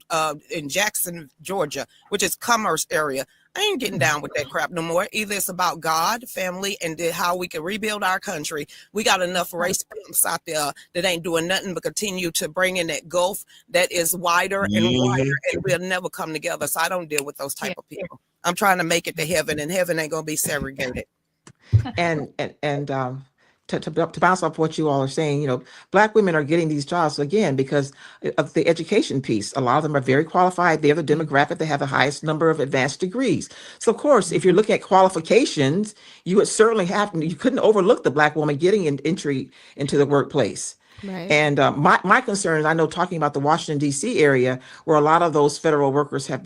in Jackson, Georgia, which is commerce area. I ain't getting down with that crap no more. Either it's about God, family, and how we can rebuild our country. We got enough race pimps out there that ain't doing nothing but continue to bring in that gulf that is wider and wider, and we'll never come together. So I don't deal with those type of people. I'm trying to make it to heaven, and heaven ain't gonna be segregated. And to bounce off what you all are saying, Black women are getting these jobs again because of the education piece. A lot of them are very qualified. They're the demographic that have the highest number of advanced degrees. So of course, if you're looking at qualifications, you would certainly you couldn't overlook the Black woman getting an entry into the workplace. Right. And my concern, I know, talking about the Washington D.C. area, where a lot of those federal workers have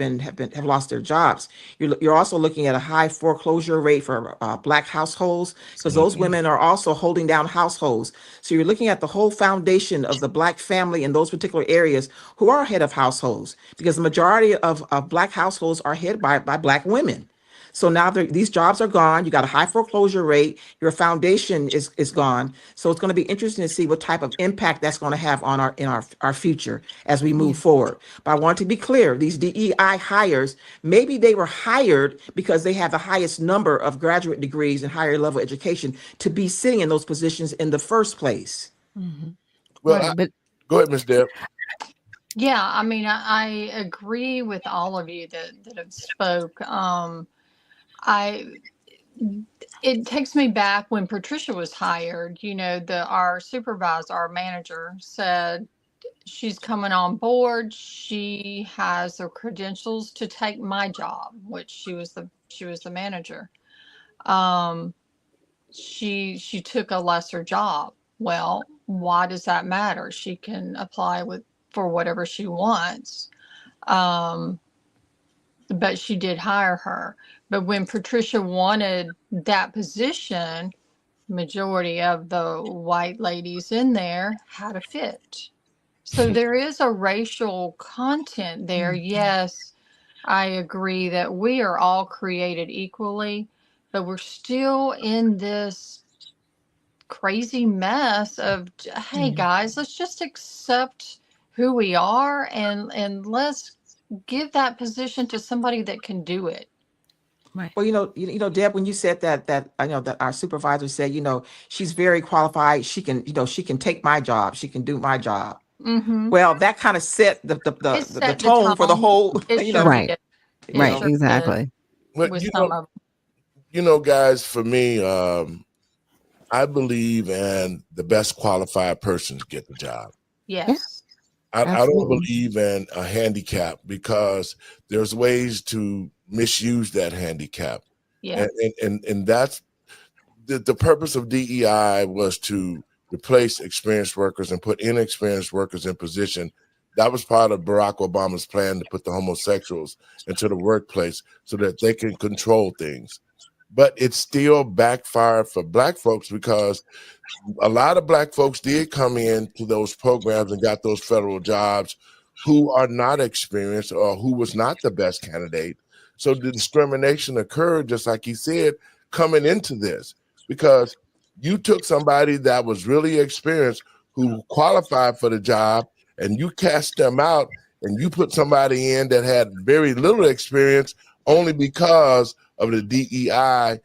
lost their jobs. You're also looking at a high foreclosure rate for Black households, because those women are also holding down households. So you're looking at the whole foundation of the Black family in those particular areas who are head of households, because the majority of Black households are headed by Black women. So now these jobs are gone. You got a high foreclosure rate. Your foundation is gone. So it's going to be interesting to see what type of impact that's going to have on our future as we move forward. But I want to be clear: these DEI hires, maybe they were hired because they have the highest number of graduate degrees and higher level education to be sitting in those positions in the first place. Well, Right, but go ahead, Ms. Deb. Yeah, I mean, I agree with all of you that have spoke. It takes me back when Patricia was hired. Our supervisor, our manager, said she's coming on board. She has the credentials to take my job, which she was the manager. She took a lesser job. Well, why does that matter? She can apply for whatever she wants. But she did hire her. But when Patricia wanted that position, majority of the white ladies in there had a fit. So there is a racial content there. Yes, I agree that we are all created equally, but we're still in this crazy mess of, hey guys, let's just accept who we are and let's give that position to somebody that can do it. right. Well, Deb, when you said that I know that our supervisor said, she's very qualified. She can take my job. She can do my job. Mm-hmm. Well, that kind of set the It set the tone for the tone. whole. It sure Right. did. It Right, sure exactly. Well, with some of guys, for me, I believe in the best qualified persons get the job. yes. I don't Absolutely. believe in a handicap, because there's ways to misuse that handicap. Yeah. And that's the purpose of DEI, was to replace experienced workers and put inexperienced workers in position. That was part of Barack Obama's plan to put the homosexuals into the workplace so that they can control things. But it still backfired for Black folks, because a lot of Black folks did come into those programs and got those federal jobs who are not experienced or who was not the best candidate. So the discrimination occurred, just like he said, coming into this, because you took somebody that was really experienced, who qualified for the job, and you cast them out, and you put somebody in that had very little experience only because of the DEI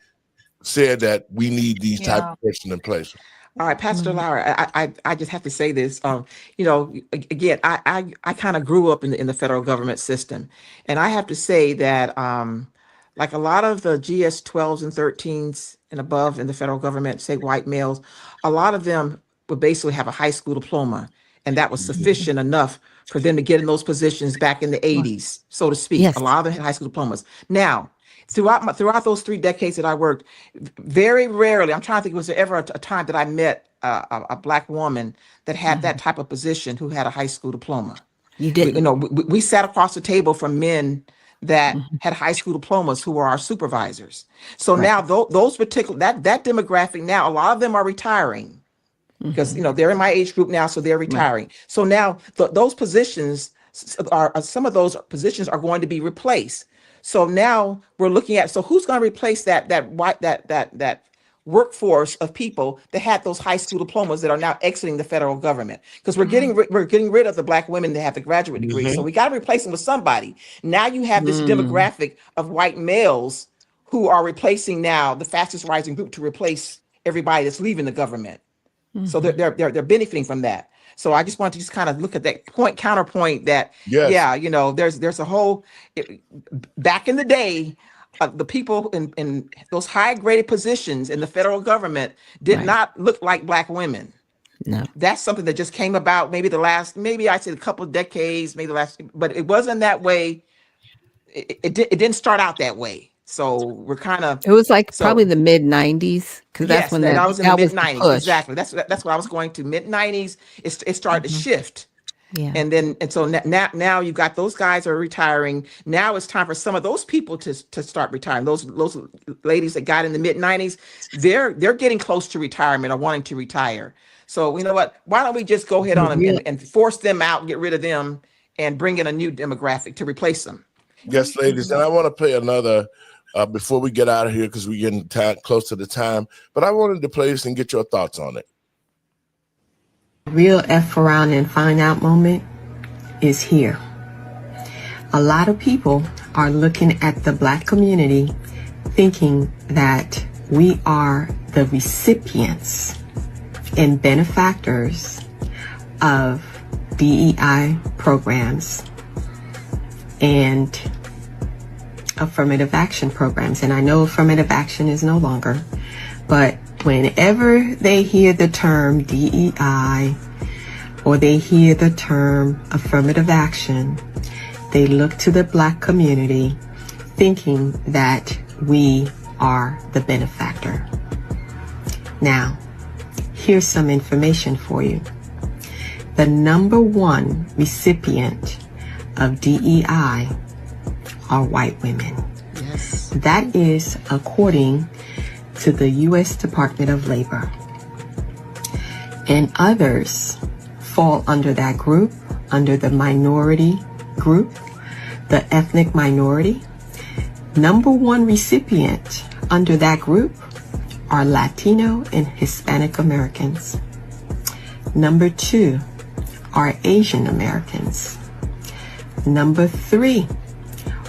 said that we need these type of person in place. All right, Pastor Laura, I just have to say this. Again, I kind of grew up in the federal government system, and I have to say that like a lot of the GS 12s and 13s and above in the federal government, say white males, a lot of them would basically have a high school diploma, and that was sufficient enough for them to get in those positions back in the 80s, so to speak. Yes. A lot of them had high school diplomas. Now, throughout those 3 decades that I worked, very rarely, I'm trying to think, was there ever a time that I met a Black woman that had that type of position who had a high school diploma? You didn't. We sat across the table from men that had high school diplomas who were our supervisors. So now those particular, that demographic, now a lot of them are retiring because, they're in my age group now, so they're retiring. Right. So now those positions some of those positions are going to be replaced. So now we're looking at, so who's going to replace that workforce of people that had those high school diplomas that are now exiting the federal government? Because we're getting rid of the Black women that have the graduate degree. So we got to replace them with somebody. Now you have this demographic of white males who are replacing now the fastest rising group to replace everybody that's leaving the government. So they're benefiting from that. So I just want to just kind of look at that counterpoint that, there's a whole, back in the day, the people in those high graded positions in the federal government did Right. not look like Black women. No. That's something that just came about maybe I'd say a couple of decades, but it wasn't that way. It didn't start out that way. So we're kind of. It was like So probably the mid 90s because that's yes, when that was in the that was mid the 90s. push. Exactly. That's what I was going to. Mid 90s, it started to shift. Yeah. And so now you've got those guys are retiring. Now it's time for some of those people to start retiring. Those ladies that got in the mid 90s, they're getting close to retirement or wanting to retire. So you know what? Why don't we just go ahead on and force them out, get rid of them, and bring in a new demographic to replace them? Yes, ladies, and I want to play another before we get out of here because we're getting close to the time. But I wanted to play this and get your thoughts on it. Real F around and find out moment is here. A lot of people are looking at the Black community thinking that we are the recipients and benefactors of DEI programs and affirmative action programs. And I know affirmative action is no longer, but whenever they hear the term DEI or they hear the term affirmative action, they look to the Black community thinking that we are the benefactor. Now, here's some information for you. The #1 recipient of DEI are white women. Yes. That is according to the U.S. Department of Labor. And others fall under that group, under the minority group, the ethnic minority. #1 recipient under that group are Latino and Hispanic Americans. #2 are Asian Americans. #3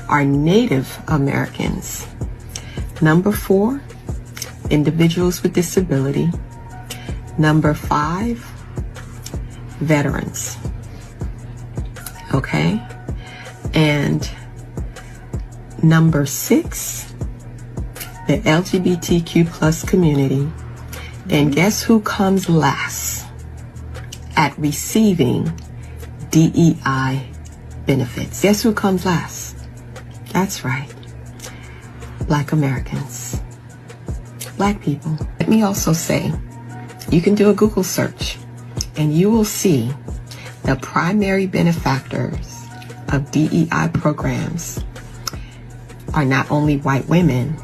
are Native Americans. #4, individuals with disability. #5, veterans. Okay? And #6, the LGBTQ plus community. And guess who comes last at receiving DEI benefits? Guess who comes last? That's right. Black Americans. Black people. Let me also say, you can do a Google search and you will see the primary benefactors of DEI programs are not only white women,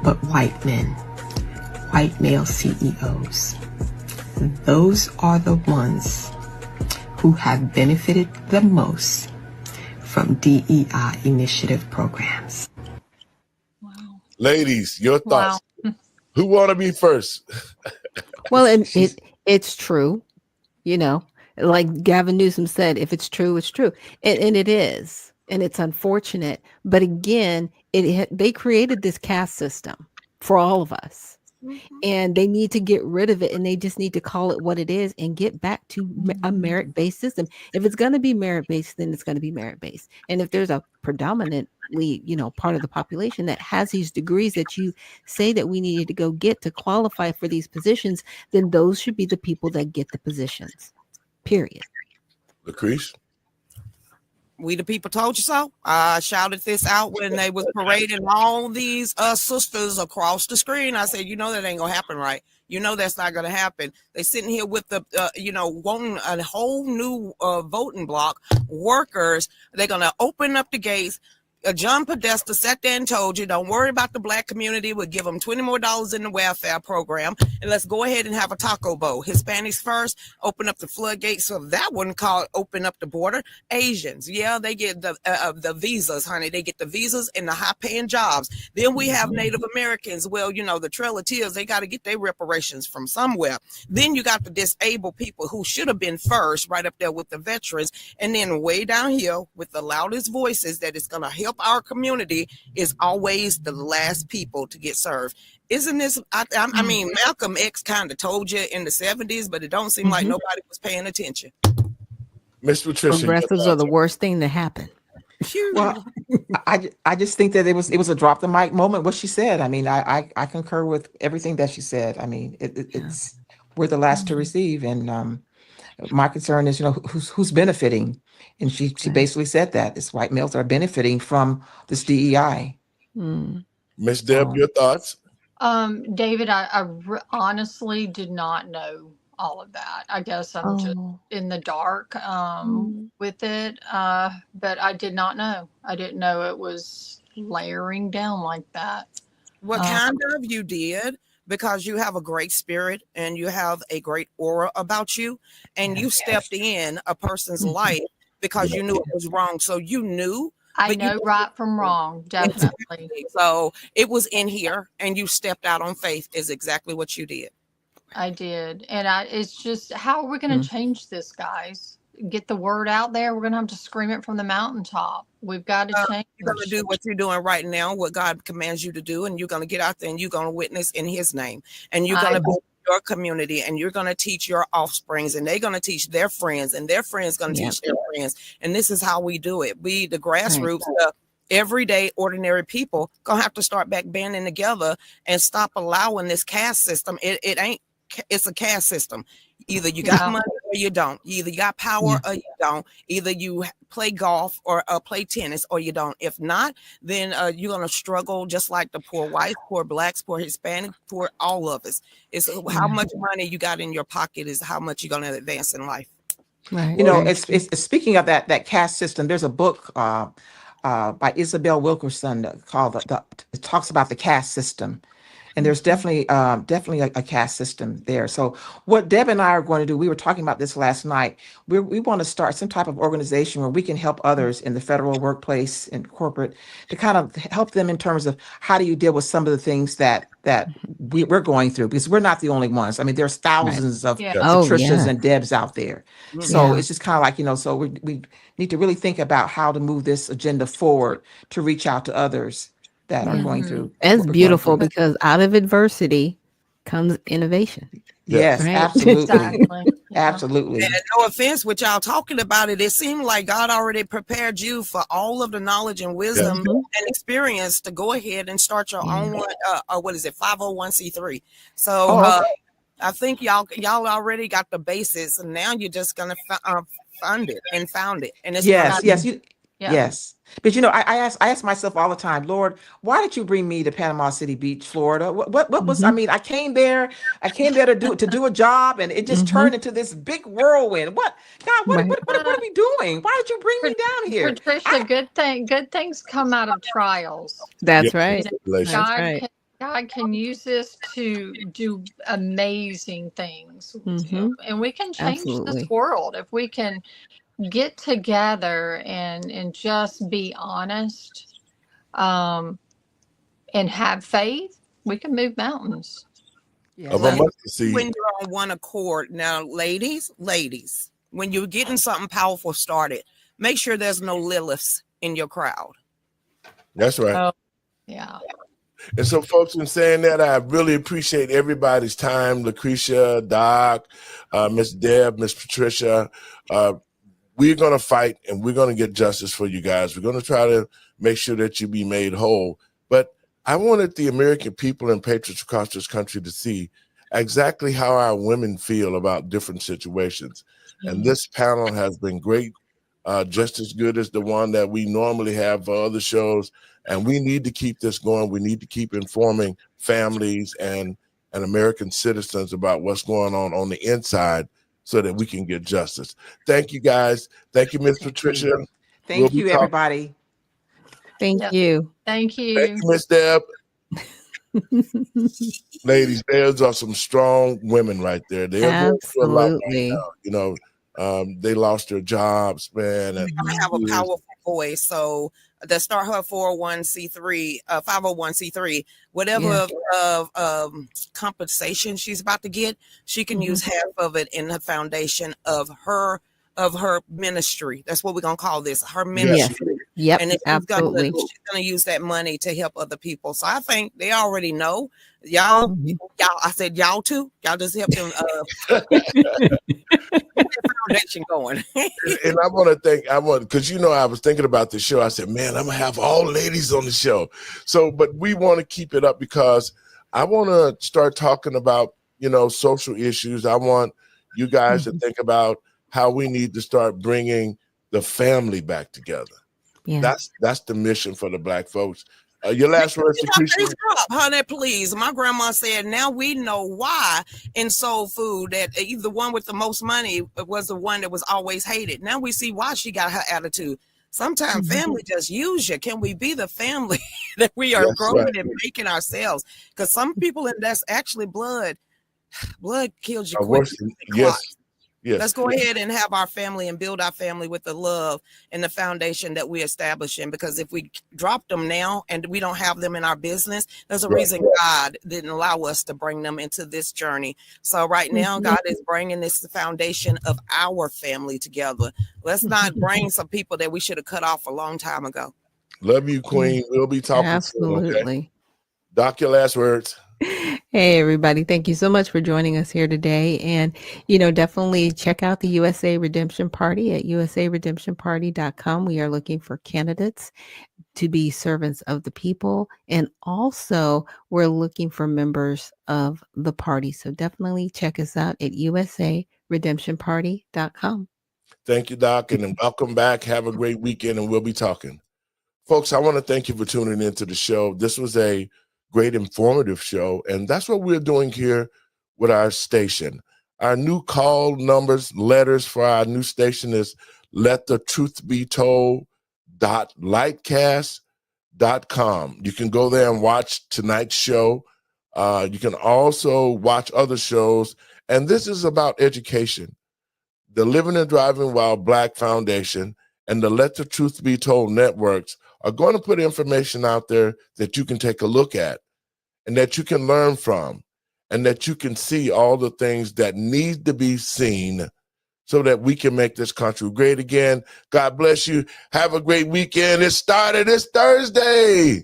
but white men, white male CEOs. Those are the ones who have benefited the most from DEI initiative programs. Wow. Ladies, your thoughts. Wow. Who want to be first? Well, and it's true, you know, like Gavin Newsom said, if it's true, it's true. And it is. And it's unfortunate. But again, they created this caste system for all of us. Mm-hmm. And they need to get rid of it. And they just need to call it what it is and get back to a merit-based system. If it's going to be merit-based, then it's going to be merit-based. And if there's a predominantly, you know, part of the population that has these degrees that you say that we needed to go get to qualify for these positions, then those should be the people that get the positions. Period. Lucretia? We the people told you so. I shouted this out when they was parading all these sisters across the screen. I said, you know, that ain't gonna happen, right? You know, that's not gonna happen. They sitting here with the, wanting a whole new voting block. Workers, they're gonna open up the gates. John Podesta sat there and told you, don't worry about the Black community. We'll give them $20 more in the welfare program. And let's go ahead and have a taco bowl. Hispanics first, open up the floodgates. So that wouldn't call open up the border. Asians, yeah, they get the visas, honey. They get the visas and the high paying jobs. Then we have Native Americans. Well, you know, the Trail of Tears, they got to get their reparations from somewhere. Then you got the disabled people who should have been first, right up there with the veterans. And then way down here with the loudest voices that it's going to help our community is always the last people to get served. Isn't this, I mean, Malcolm X kind of told you in the 70s, but it don't seem like nobody was paying attention. Miss Patricia. Progressives are the worst thing to happen. Well, I just think that it was a drop the mic moment. What she said. I mean, I concur with everything that she said. I mean, it's we're the last to receive, and my concern is, who's benefiting, and she basically said that it's white males are benefiting from this DEI. Miss Deb, your thoughts? David, I honestly did not know all of that. I guess I'm just in the dark with it, but I did not know. I didn't know it was layering down like that. Well, kind of you did, because you have a great spirit and you have a great aura about you, and you stepped in a person's life because you knew it was wrong. So you knew. I know right from wrong, definitely. So it was in here, and you stepped out on faith is exactly what you did. I did. And it's just, how are we going to change this, guys? Get the word out there. We're going to have to scream it from the mountaintop. We've got to change. You're going to do what you're doing right now, what God commands you to do, and you're going to get out there and you're going to witness in his name. And you're going to build your community, and you're going to teach your offsprings, and they're going to teach their friends, and their friends going to teach their friends. And this is how we do it. We, the grassroots, everyday ordinary people, going to have to start back banding together and stop allowing this caste system. It ain't, it's a caste system. Either you got money or you don't. You either got power or you don't. Either you play golf or play tennis or you don't. If not, then you're going to struggle just like the poor whites, poor blacks, poor Hispanic, poor all of us. It's how much money you got in your pocket is how much you're going to advance in life. Right. It's speaking of that caste system, there's a book by Isabel Wilkerson called it talks about the caste system. And there's definitely a caste system there. So what Deb and I are going to do, we were talking about this last night. We want to start some type of organization where we can help others in the federal workplace and corporate to kind of help them in terms of how do you deal with some of the things that we're going through, because we're not the only ones. I mean, there's thousands of Patricias and Debs out there. So it's just kind of like, so we need to really think about how to move this agenda forward to reach out to others that are going through. It's beautiful because out of adversity comes innovation. Yes, absolutely. Absolutely. And no offense with y'all talking about it. It seemed like God already prepared you for all of the knowledge and wisdom and experience to go ahead and start your own, 501c3. So I think y'all already got the basis, and now you're just going to fund it and found it. And it's Yes. But I ask myself all the time, Lord, why did you bring me to Panama City Beach, Florida? What was, I mean, I came there to do a job, and it just turned into this big whirlwind. What are we doing? Why did you bring me down here? Patricia, good things come out of trials. That's right. God can use this to do amazing things with you. And we can change this world if we can get together and just be honest and have faith. We can move mountains. When you're on one accord. Now, ladies, when you're getting something powerful started, make sure there's no Liliths in your crowd. That's right. Yeah. And so, folks, in saying that, I really appreciate everybody's time. Lucretia, Doc, Miss Deb, Miss Patricia. We're going to fight, and we're going to get justice for you guys. We're going to try to make sure that you be made whole. But I wanted the American people and patriots across this country to see exactly how our women feel about different situations. And this panel has been great, just as good as the one that we normally have for other shows. And we need to keep this going. We need to keep informing families and American citizens about what's going on the inside, so that we can get justice. Thank you, guys. Thank you, Miss Patricia. Thank you, everybody. Thank you. Thank you. Thank you, Miss Deb. Ladies, those are some strong women right there. They're going through a lot right now. They lost their jobs, man. They're going to have a powerful voice. So they start her 401c3, 501c3, whatever of compensation she's about to get, she can use half of it in the foundation of her ministry. That's what we're gonna call this, her ministry. Yep. And absolutely, she's gonna use that money to help other people. So I think they already know. Y'all, I said y'all too. Y'all just help them foundation going. And I want to because I was thinking about this show. I said, man, I'm gonna have all ladies on the show. So, but we want to keep it up because I want to start talking about, social issues. I want you guys to think about how we need to start bringing the family back together. Yeah. That's the mission for the Black folks. Your last words, Lucretia? Honey, please. My grandma said, now we know why in soul food that the one with the most money was the one that was always hated. Now we see why she got her attitude. Sometimes family just use you. Can we be the family that we are growing and making ourselves? Because some people, and that's actually blood kills you quick. Yes. Let's go ahead and have our family and build our family with the love and the foundation that we establish in. Because if we drop them now and we don't have them in our business, there's a reason God didn't allow us to bring them into this journey. So right now, God is bringing this foundation of our family together. Let's not bring some people that we should have cut off a long time ago. Love you, Queen. We'll be talking Absolutely. soon, okay? Doc, your last words. Hey, everybody. Thank you so much for joining us here today. And, definitely check out the USA Redemption Party at usaredemptionparty.com. We are looking for candidates to be servants of the people. And also, we're looking for members of the party. So definitely check us out at usaredemptionparty.com. Thank you, Doc. And welcome back. Have a great weekend, and we'll be talking. Folks, I want to thank you for tuning into the show. This was a great informative show, and that's what we're doing here with our station. Our new call numbers, letters for our new station is letthetruthbetold.lightcast.com. You can go there and watch tonight's show. You can also watch other shows, and this is about education. The Living and Driving While Black Foundation and the Let the Truth Be Told networks are going to put information out there that you can take a look at and that you can learn from and that you can see all the things that need to be seen so that we can make this country great again. God bless you. Have a great weekend. It started this Thursday.